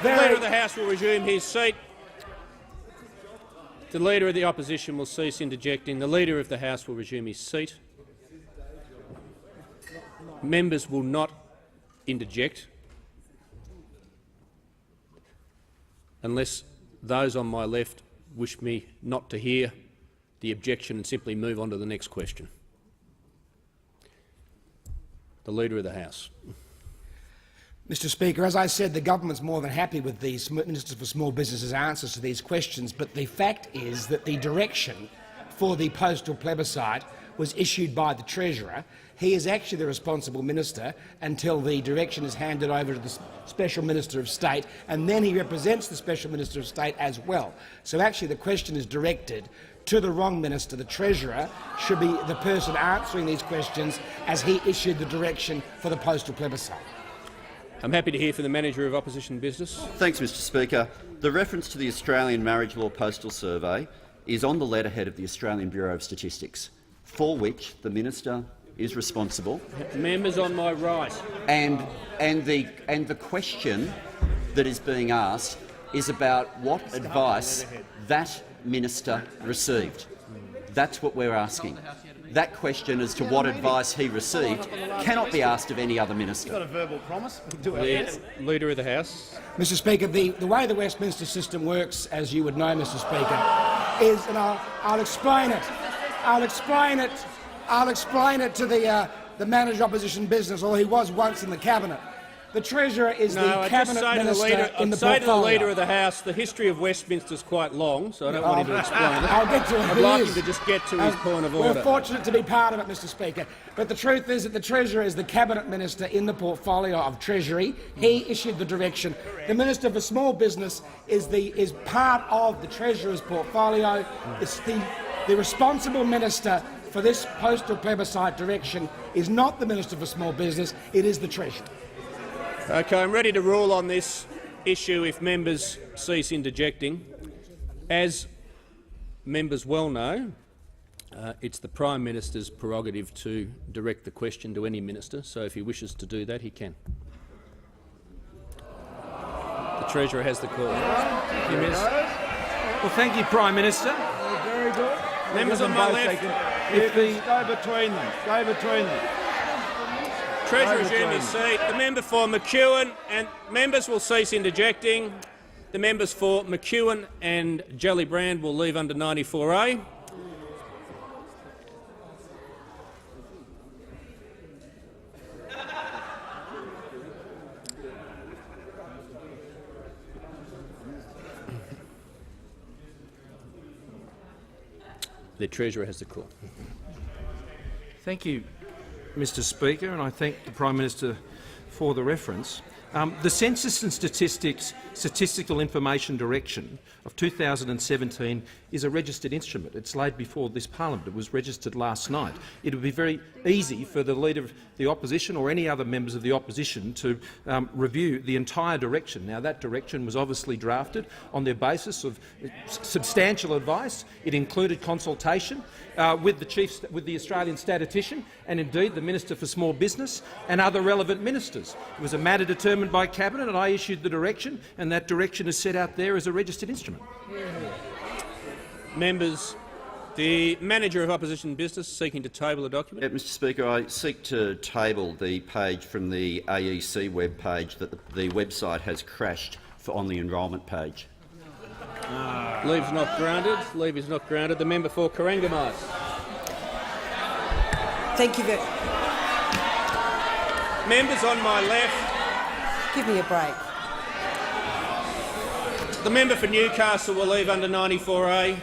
The Leader of the House will resume his seat. The Leader of the Opposition will cease interjecting. The Leader of the House will resume his seat. Members will not interject unless those on my left wish me not to hear the objection and simply move on to the next question. The Leader of the House.
Mr Speaker, as I said, the government's more than happy with the Minister for Small Business's answers to these questions, but the fact is that the direction for the postal plebiscite was issued by the Treasurer. He is actually the responsible minister until the direction is handed over to the Special Minister of State, and then he represents the Special Minister of State as well. So actually the question is directed to the wrong minister. The Treasurer should be the person answering these questions, as he issued the direction for the postal plebiscite.
I'm happy to hear from the Manager of Opposition Business.
Thanks, Mr Speaker. The reference to the Australian Marriage Law Postal Survey is on the letterhead of the Australian Bureau of Statistics, for which the minister is responsible.
Members on my right.
And the question that is being asked is about what advice that minister received. That's what we're asking. That question as to what advice he received cannot be asked of any other minister.
Got a verbal promise.
The Leader of the House.
Mr Speaker, the way the Westminster system works, as you would know, Mr Speaker, is, and I'll explain it. I'll explain it to the Manager of Opposition Business, or he was once in the Cabinet. The Treasurer is the Cabinet Minister in the portfolio.
I'd say to the Leader of the House, the history of Westminster is quite long, so I don't want him to explain it.
I'll get to it.
I'd like him to just get to his point of order.
We're fortunate to be part of it, Mr Speaker. But the truth is that the Treasurer is the Cabinet Minister in the portfolio of Treasury. He issued the direction. The Minister for Small Business is part of the Treasurer's portfolio. It's the responsible minister for this postal plebiscite direction is not the Minister for Small Business, it is the Treasurer.
Okay, I'm ready to rule on this issue if members cease interjecting. As members well know, it's the Prime Minister's prerogative to direct the question to any minister, so if he wishes to do that, he can. The Treasurer has the call.
Well, thank you, Prime Minister.
Very good.
Members on my left.
Go between them. Go between them.
Treasurer resume his seat. The member for McEwen, and members will cease interjecting. The members for McEwen and Gellibrand will leave under 94A. The Treasurer has the call.
Thank you, Mr Speaker, and I thank the Prime Minister for the reference. The Census and Statistical Information Direction of 2017 is a registered instrument. It's laid before this parliament. It was registered last night. It would be very easy for the Leader of the Opposition or any other members of the Opposition to review the entire direction. Now, that direction was obviously drafted on the basis of substantial advice. It included consultation with the Australian statistician and indeed the Minister for Small Business and other relevant ministers. It was a matter determined by Cabinet, and I issued the direction, and that direction is set out there as a registered instrument.
Members, the Manager of Opposition Business seeking to table the document.
Mr Speaker, I seek to table the page from the AEC web page that the website has crashed on the enrolment page.
Leave's not granted. Leave is not granted. The member for Corangamite.
Thank you very
Members on my left.
Give me a break.
The member for Newcastle will leave under 94A.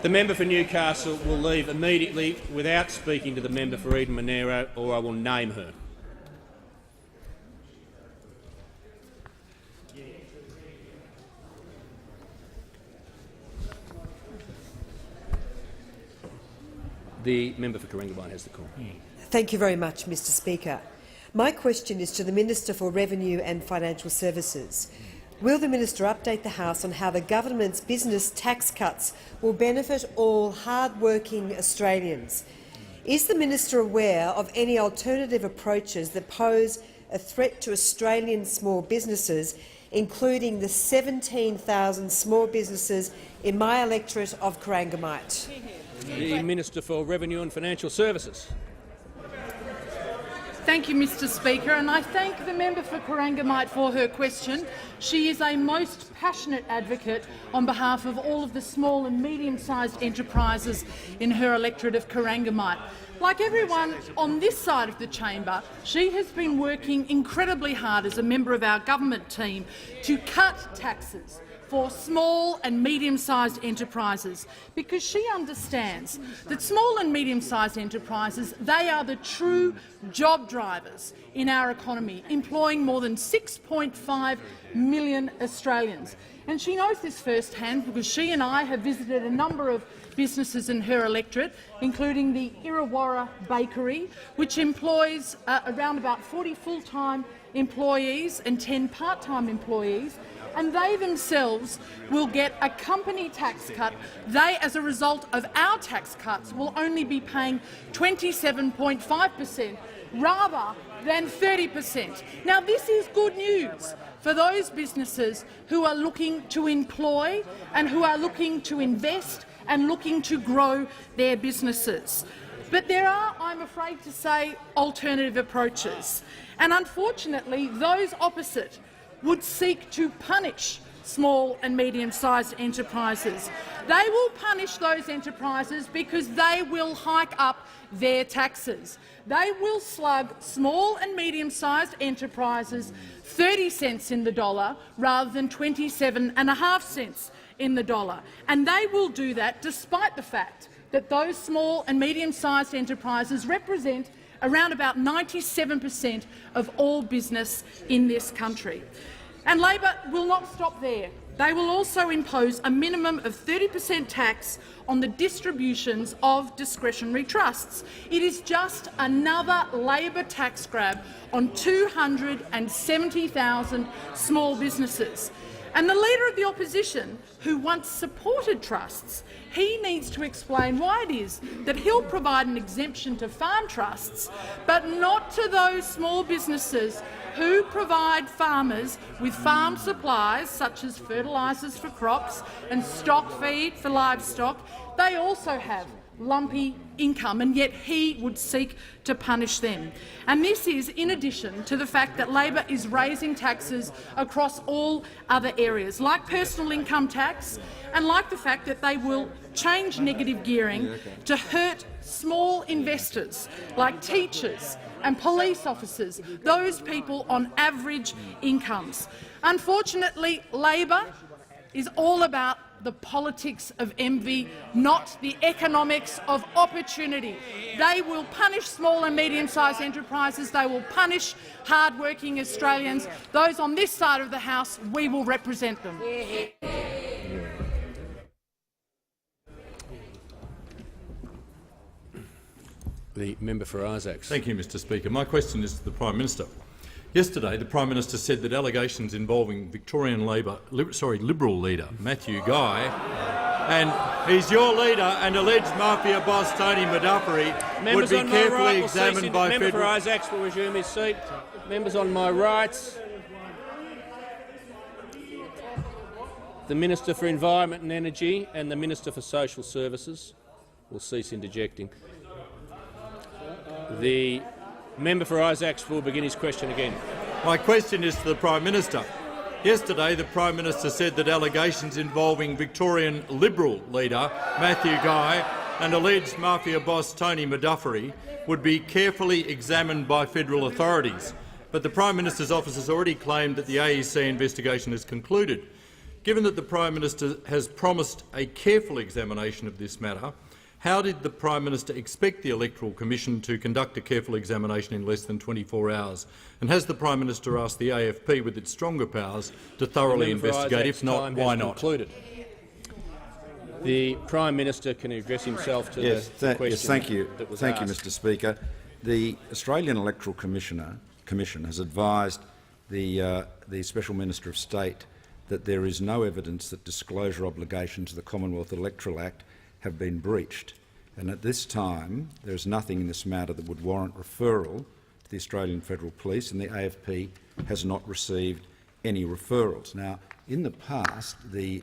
The member for Newcastle will leave immediately without speaking to the member for Eden Monero, or I will name her. The member for Corangamite has the call.
Thank you very much, Mr Speaker. My question is to the Minister for Revenue and Financial Services. Will the minister update the House on how the government's business tax cuts will benefit all hard-working Australians? Is the minister aware of any alternative approaches that pose a threat to Australian small businesses, including the 17,000 small businesses in my electorate of Corangamite?
The Minister for Revenue and Financial Services.
Thank you, Mr Speaker, and I thank the member for Corangamite for her question. She is a most passionate advocate on behalf of all of the small and medium-sized enterprises in her electorate of Corangamite. Like everyone on this side of the chamber, she has been working incredibly hard as a member of our government team to cut taxes for small and medium-sized enterprises, because she understands that small and medium-sized enterprises, they are the true job drivers in our economy, employing more than 6.5 million Australians. And she knows this firsthand because she and I have visited a number of businesses in her electorate, including the BEROWRA bakery, which employs around about 40 full-time employees and 10 part-time employees, and they themselves will get a company tax cut. They, as a result of our tax cuts, will only be paying 27.5% rather than 30%. Now, this is good news for those businesses who are looking to employ and who are looking to invest and looking to grow their businesses. But there are, I'm afraid to say, alternative approaches. And unfortunately, those opposite would seek to punish small and medium-sized enterprises. They will punish those enterprises because they will hike up their taxes. They will slug small and medium-sized enterprises 30 cents in the dollar rather than 27.5 cents in the dollar. And they will do that despite the fact that those small and medium-sized enterprises represent around about 97% of all business in this country. And Labor will not stop there. They will also impose a minimum of 30% tax on the distributions of discretionary trusts. It is just another Labor tax grab on 270,000 small businesses. And the Leader of the Opposition, who once supported trusts, he needs to explain why it is that he'll provide an exemption to farm trusts, but not to those small businesses who provide farmers with farm supplies such as fertilisers for crops and stock feed for livestock. They also have lumpy income, and yet he would seek to punish them. And this is in addition to the fact that Labor is raising taxes across all other areas, like personal income tax, and like the fact that they will change negative gearing to hurt small investors like teachers and police officers, those people on average incomes. Unfortunately, Labor is all about the politics of envy, not the economics of opportunity. They will punish small and medium-sized enterprises. They will punish hard-working Australians. Those on this side of the House, we will represent them.
The member for Isaacs.
Thank you, Mr Speaker. My question is to the Prime Minister. Yesterday, the Prime Minister said that allegations involving Victorian Liberal leader Matthew Guy and he's your leader and alleged mafia boss Tony Madaffery would be carefully examined by
Member
federal...
for Isaacs will resume his seat. Members on my right. The Minister for Environment and Energy and the Minister for Social Services will cease interjecting. The member for Isaacs will begin his question again.
My question is to the Prime Minister. Yesterday, the Prime Minister said that allegations involving Victorian Liberal leader Matthew Guy and alleged mafia boss Tony Madaffery would be carefully examined by federal authorities. But the Prime Minister's office has already claimed that the AEC investigation has concluded. Given that the Prime Minister has promised a careful examination of this matter, how did the Prime Minister expect the Electoral Commission to conduct a careful examination in less than 24 hours? And has the Prime Minister asked the AFP, with its stronger powers, to thoroughly investigate? If not, why not?
Concluded. The Prime Minister can address himself to the question.
Yes, thank you.
That was
thank
asked.
you, Mr Speaker. The Australian Electoral Commission has advised the Special Minister of State that there is no evidence that disclosure obligations of the Commonwealth Electoral Act have been breached, and at this time there is nothing in this matter that would warrant referral to the Australian Federal Police, and the AFP has not received any referrals. Now, in the past, the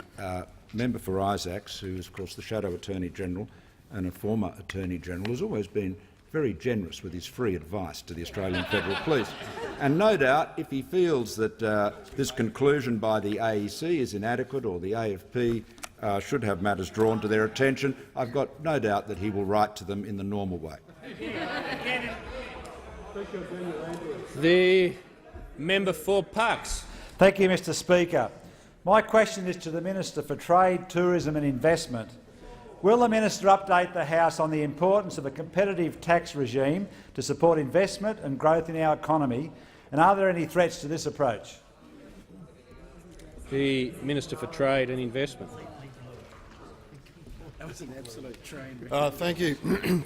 member for Isaacs, who is of course the Shadow Attorney-General and a former Attorney-General, has always been very generous with his free advice to the Australian Federal Police. And no doubt, if he feels that this conclusion by the AEC is inadequate or the AFP should have matters drawn to their attention, I've got no doubt that he will write to them in the normal way.
The member for Parkes.
Thank you, Mr Speaker. My question is to the Minister for Trade, Tourism and Investment. Will the Minister update the House on the importance of a competitive tax regime to support investment and growth in our economy, and are there any threats to this approach?
The Minister for Trade and Investment.
That was an absolute train wreck. Thank you.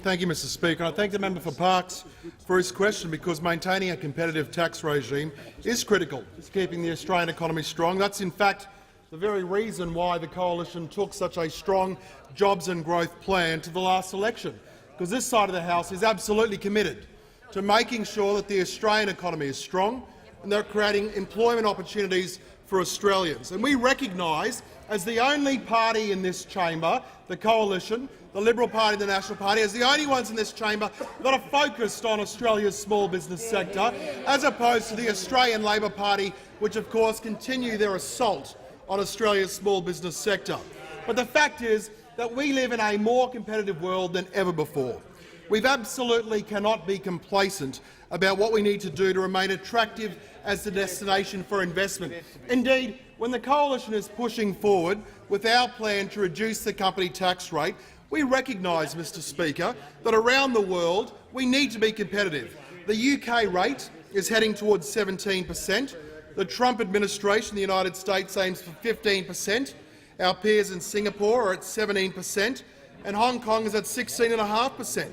Thank you, Mr Speaker. I thank the member for Parkes for his question, because maintaining a competitive tax regime is critical to keeping the Australian economy strong. That's in fact the very reason why the Coalition took such a strong jobs and growth plan to the last election, because this side of the House is absolutely committed to making sure that the Australian economy is strong and they're creating employment opportunities for Australians. And we recognise, as the only party in this chamber, the Coalition, the Liberal Party, the National Party, as the only ones in this chamber that are focused on Australia's small business sector, as opposed to the Australian Labor Party, which of course continue their assault on Australia's small business sector. But the fact is that we live in a more competitive world than ever before. We absolutely cannot be complacent about what we need to do to remain attractive as the destination for investment. Indeed, when the Coalition is pushing forward with our plan to reduce the company tax rate, we recognise, Mr Speaker, that around the world we need to be competitive. The UK rate is heading towards 17%. The Trump administration in the United States aims for 15%. Our peers in Singapore are at 17%, and Hong Kong is at 16.5%.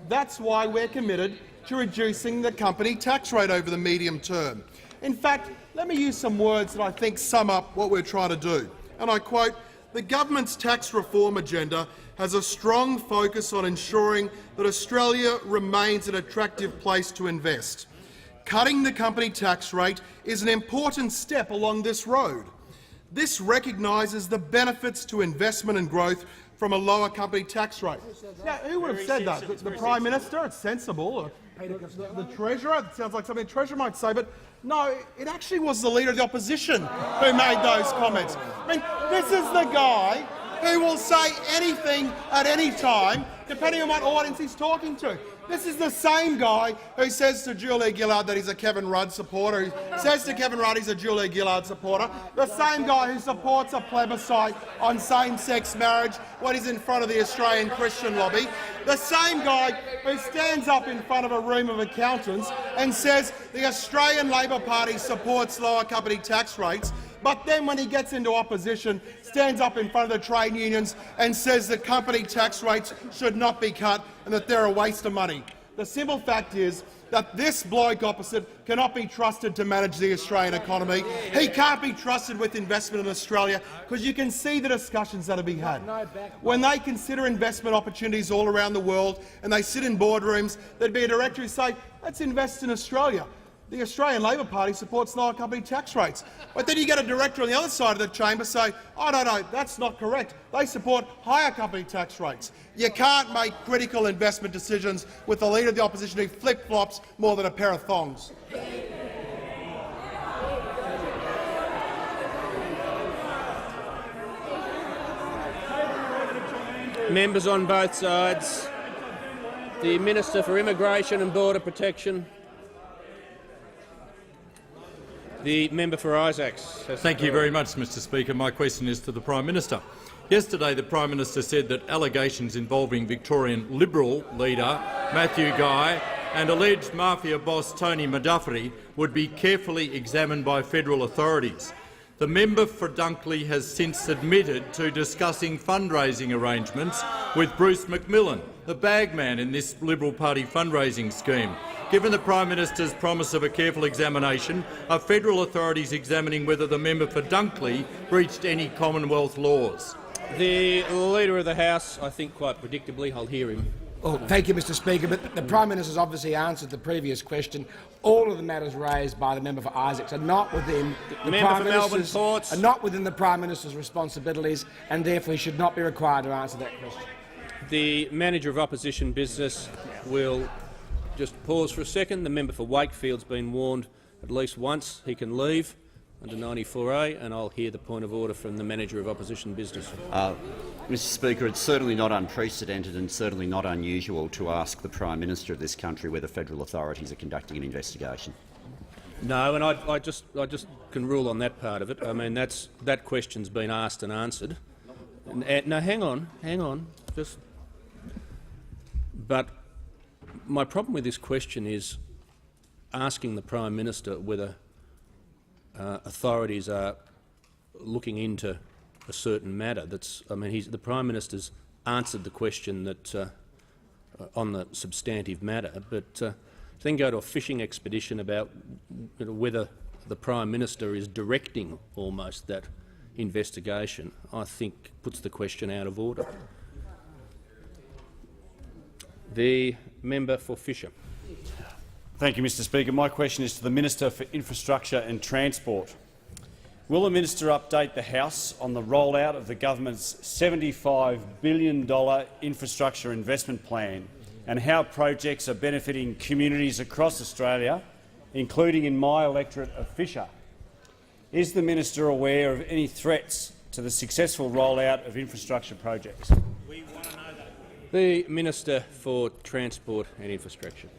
That's why we're committed to reducing the company tax rate over the medium term. In fact, let me use some words that I think sum up what we're trying to do. And I quote, "The government's tax reform agenda has a strong focus on ensuring that Australia remains an attractive place to invest. Cutting the company tax rate is an important step along this road. This recognises the benefits to investment and growth from a lower company tax rate." Now, who would have said that? The Prime Minister? It's sensible. The Treasurer? It sounds like something the Treasurer might say, but no, it actually was the Leader of the Opposition who made those comments. I mean, this is the guy who will say anything at any time, depending on what audience he's talking to. This is the same guy who says to Julia Gillard that he's a Kevin Rudd supporter, who says to Kevin Rudd he's a Julia Gillard supporter, the same guy who supports a plebiscite on same-sex marriage when he's in front of the Australian Christian lobby, the same guy who stands up in front of a room of accountants and says the Australian Labor Party supports lower company tax rates, but then when he gets into opposition stands up in front of the trade unions and says that company tax rates should not be cut and that they're a waste of money. The simple fact is that this bloke opposite cannot be trusted to manage the Australian economy. He can't be trusted with investment in Australia, because you can see the discussions that are being had. When they consider investment opportunities all around the world and they sit in boardrooms, there'd be a director who say, let's invest in Australia. The Australian Labor Party supports lower company tax rates. But then you get a director on the other side of the chamber say, oh, no, that's not correct. They support higher company tax rates. You can't make critical investment decisions with the Leader of the Opposition who flip-flops more than a pair of thongs.
Members on both sides. The Minister for Immigration and Border Protection. The member for Isaacs.
Thank you very much, Mr Speaker. My question is to the Prime Minister. Yesterday the Prime Minister said that allegations involving Victorian Liberal leader Matthew Guy and alleged mafia boss Tony Madafri would be carefully examined by federal authorities. The member for Dunkley has since admitted to discussing fundraising arrangements with Bruce McMillan, the bagman in this Liberal Party fundraising scheme. Given the Prime Minister's promise of a careful examination, are federal authorities examining whether the member for Dunkley breached any Commonwealth laws?
The Leader of the House, I think quite predictably, I'll hear him.
Oh, thank you, Mr Speaker. But the Prime Minister has obviously answered the previous question. All of the matters raised by the member for Isaacs are not within the Prime Minister's responsibilities, and therefore he should not be required to answer that question.
The Manager of Opposition Business will just pause for a second. The member for Wakefield's been warned at least once he can leave under 94A, and I'll hear the point of order from the Manager of Opposition Business.
Mr Speaker, it's certainly not unprecedented and certainly not unusual to ask the Prime Minister of this country whether federal authorities are conducting an investigation.
No, and I just can rule on that part of it. I mean, that question's been asked and answered. No, hang on. But my problem with this question is asking the Prime Minister whether authorities are looking into a certain matter. The Prime Minister's answered the question that on the substantive matter, but then go to a fishing expedition about whether the Prime Minister is directing almost that investigation, I think puts the question out of order. The member for Fisher.
Thank you, Mr Speaker. My question is to the Minister for Infrastructure and Transport. Will the minister update the House on the rollout of the government's $75 billion infrastructure investment plan and how projects are benefiting communities across Australia, including in my electorate of Fisher? Is the minister aware of any threats to the successful rollout of infrastructure projects?
We want to know that.
The Minister for Transport and Infrastructure.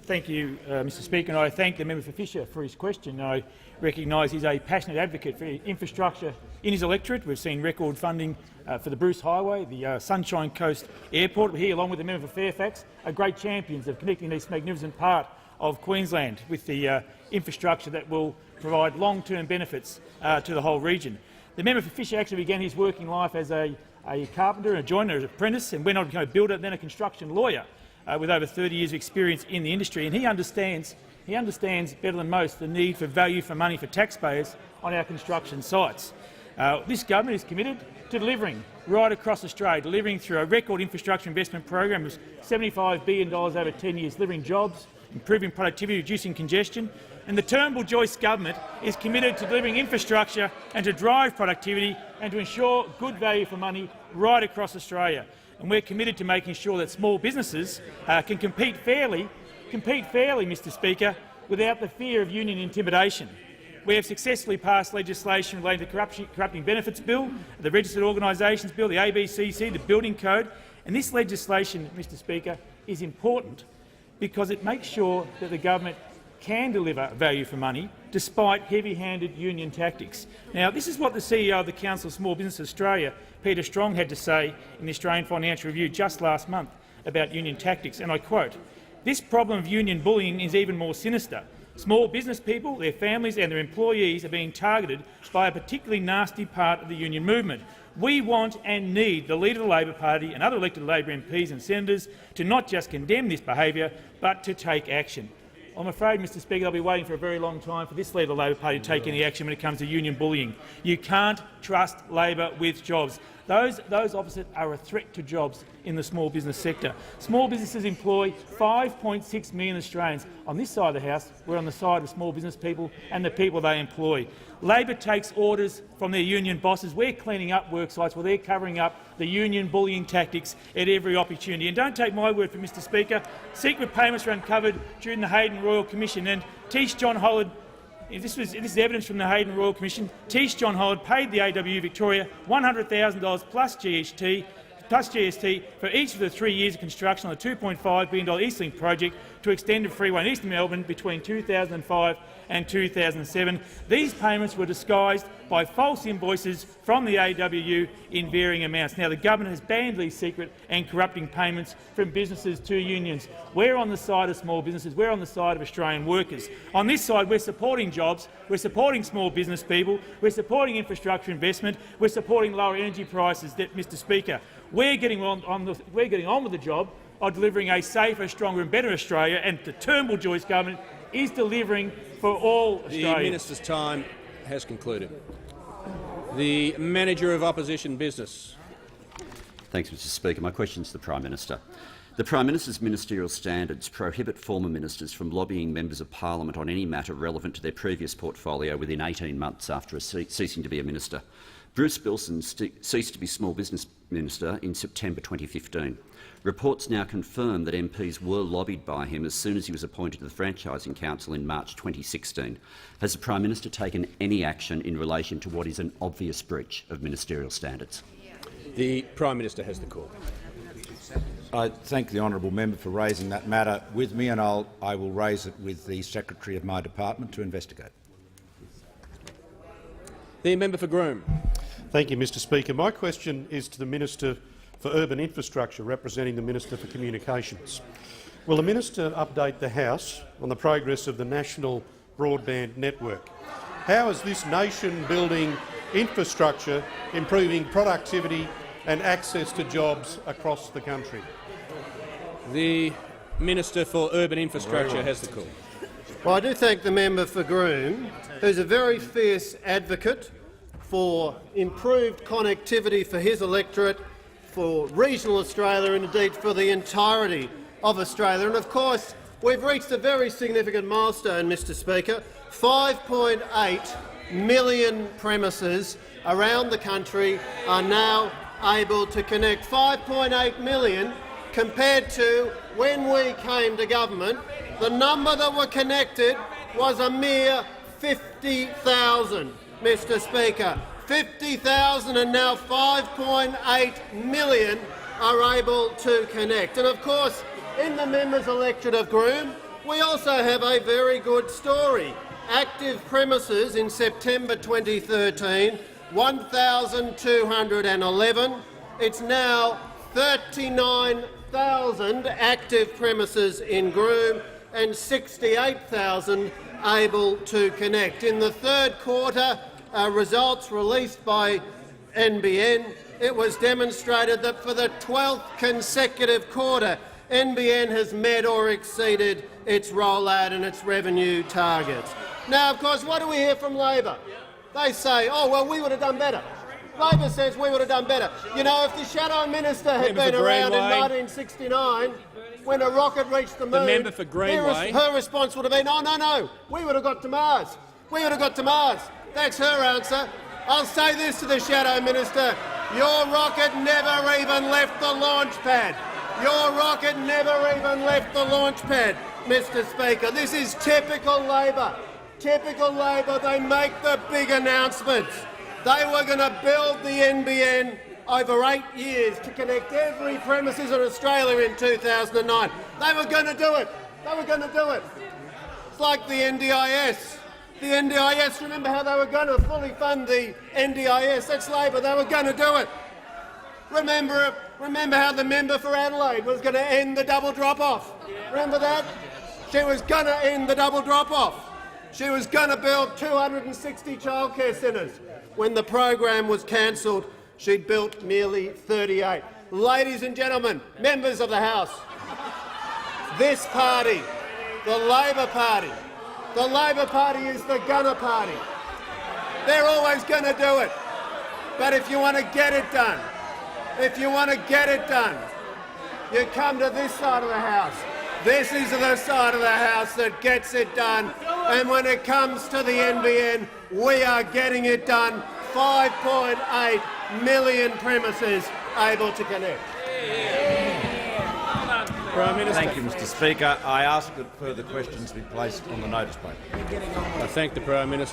Thank you, Mr Speaker, and I thank the member for Fisher for his question. I recognise he's a passionate advocate for infrastructure in his electorate. We've seen record funding for the Bruce Highway, the Sunshine Coast Airport. We're here, along with the member for Fairfax, are great champions of connecting this magnificent part of Queensland with the infrastructure that will provide long-term benefits to the whole region. The member for Fisher actually began his working life as a carpenter, a joiner, an apprentice, and went on to become a builder, then a construction lawyer with over 30 years of experience in the industry. And he understands better than most the need for value for money for taxpayers on our construction sites. This government is committed to delivering right across Australia, delivering through a record infrastructure investment program of $75 billion over 10 years, delivering jobs, improving productivity, reducing congestion. And the Turnbull-Joyce government is committed to delivering infrastructure and to drive productivity and to ensure good value for money right across Australia. And we're committed to making sure that small businesses can compete fairly, Mr Speaker, without the fear of union intimidation. We have successfully passed legislation relating to corrupting benefits bill, the Registered Organisations Bill, the ABCC, the Building Code. And this legislation, Mr Speaker, is important because it makes sure that the government can deliver value for money despite heavy-handed union tactics. Now, this is what the CEO of the Council of Small Business Australia, Peter Strong, had to say in the Australian Financial Review just last month about union tactics, and I quote, "This problem of union bullying is even more sinister. Small business people, their families and their employees are being targeted by a particularly nasty part of the union movement. We want and need the Leader of the Labor Party and other elected Labor MPs and senators to not just condemn this behaviour, but to take action." I'm afraid, Mr Speaker, they'll be waiting for a very long time for this Leader of the Labor Party to take any action when it comes to union bullying. You can't trust Labor with jobs. Those opposite are a threat to jobs in the small business sector. Small businesses employ 5.6 million Australians. On this side of the House, we're on the side of small business people and the people they employ. Labor takes orders from their union bosses. We're cleaning up work sites while they're covering up the union bullying tactics at every opportunity. And don't take my word for it, Mr Speaker. Secret payments were uncovered during the Hayden Royal Commission, and Tish John Hollard, this is evidence from the Hayden Royal Commission, Tish John Hollard paid the AW Victoria $100,000 plus GST for each of the 3 years of construction on the $2.5 billion Eastlink project to extend a freeway in eastern Melbourne between 2005 and 2007. These payments were disguised by false invoices from the AWU in varying amounts. Now, the government has banned these secret and corrupting payments from businesses to unions. We're on the side of small businesses. We're on the side of Australian workers. On this side, we're supporting jobs, we're supporting small business people, we're supporting infrastructure investment, we're supporting lower energy prices. Mr Speaker, we're getting on with the job of delivering a safer, stronger and better Australia, and the Turnbull-Joyce government is delivering for all Australians.
The minister's time has concluded. The Manager of Opposition Business.
Thanks, Mr Speaker. My question is to the Prime Minister. The Prime Minister's ministerial standards prohibit former ministers from lobbying members of parliament on any matter relevant to their previous portfolio within 18 months after ceasing to be a minister. Bruce Bilson ceased to be Small Business Minister in September 2015. Reports now confirm that MPs were lobbied by him as soon as he was appointed to the Franchising Council in March 2016. Has the Prime Minister taken any action in relation to what is an obvious breach of ministerial standards?
The Prime Minister has the call.
I thank the honourable member for raising that matter with me, and I will raise it with the Secretary of my department to investigate.
The member for Groom.
Thank you, Mr Speaker. My question is to the Minister for Urban Infrastructure, representing the Minister for Communications. Will the Minister update the House on the progress of the National Broadband Network? How is this nation-building infrastructure improving productivity and access to jobs across the country?
The Minister for Urban Infrastructure has the call.
Well, I do thank the member for Groom, who's a very fierce advocate for improved connectivity for his electorate, for regional Australia and indeed for the entirety of Australia. And of course, we've reached a very significant milestone, Mr Speaker. 5.8 million premises around the country are now able to connect. 5.8 million compared to when we came to government, the number that were connected was a mere 50,000, Mr Speaker. 50,000 and now 5.8 million are able to connect. And of course, in the members' electorate of Groom, we also have a very good story. Active premises in September 2013, 1,211. It's now 39,000 active premises in Groom and 68,000 able to connect. In the third quarter, results released by NBN, it was demonstrated that for the 12th consecutive quarter, NBN has met or exceeded its rollout and its revenue targets. Now, of course, what do we hear from Labor? They say, oh, well, we would have done better. Labor says we would have done better. You know, if the Shadow Minister had been around in 1969, when a rocket reached the moon,
member for Greenway.
her response would have been, oh, no, we would have got to Mars. We would have got to Mars. That's her answer. I'll say this to the Shadow Minister. Your rocket never even left the launch pad. Your rocket never even left the launch pad, Mr Speaker. This is typical Labor. Typical Labor. They make the big announcements. They were going to build the NBN over 8 years to connect every premises in Australia in 2009. They were going to do it. They were going to do it. It's like the NDIS. The NDIS, remember how they were going to fully fund the NDIS? That's Labor. They were going to do it. Remember how the member for Adelaide was going to end the double drop-off? Remember that? She was going to end the double drop-off. She was going to build 260 childcare centres. When the program was cancelled, she'd built merely 38. Ladies and gentlemen, members of the House, this party, the Labor Party is the gunner party. They're always going to do it. But if you want to get it done, you come to this side of the House. This is the side of the House that gets it done. And when it comes to the NBN, we are getting it done. 5.8 million premises able to connect.
Prime Minister.
Thank you, Mr Speaker. I ask that further questions be placed on the notice paper.
I thank the Prime Minister.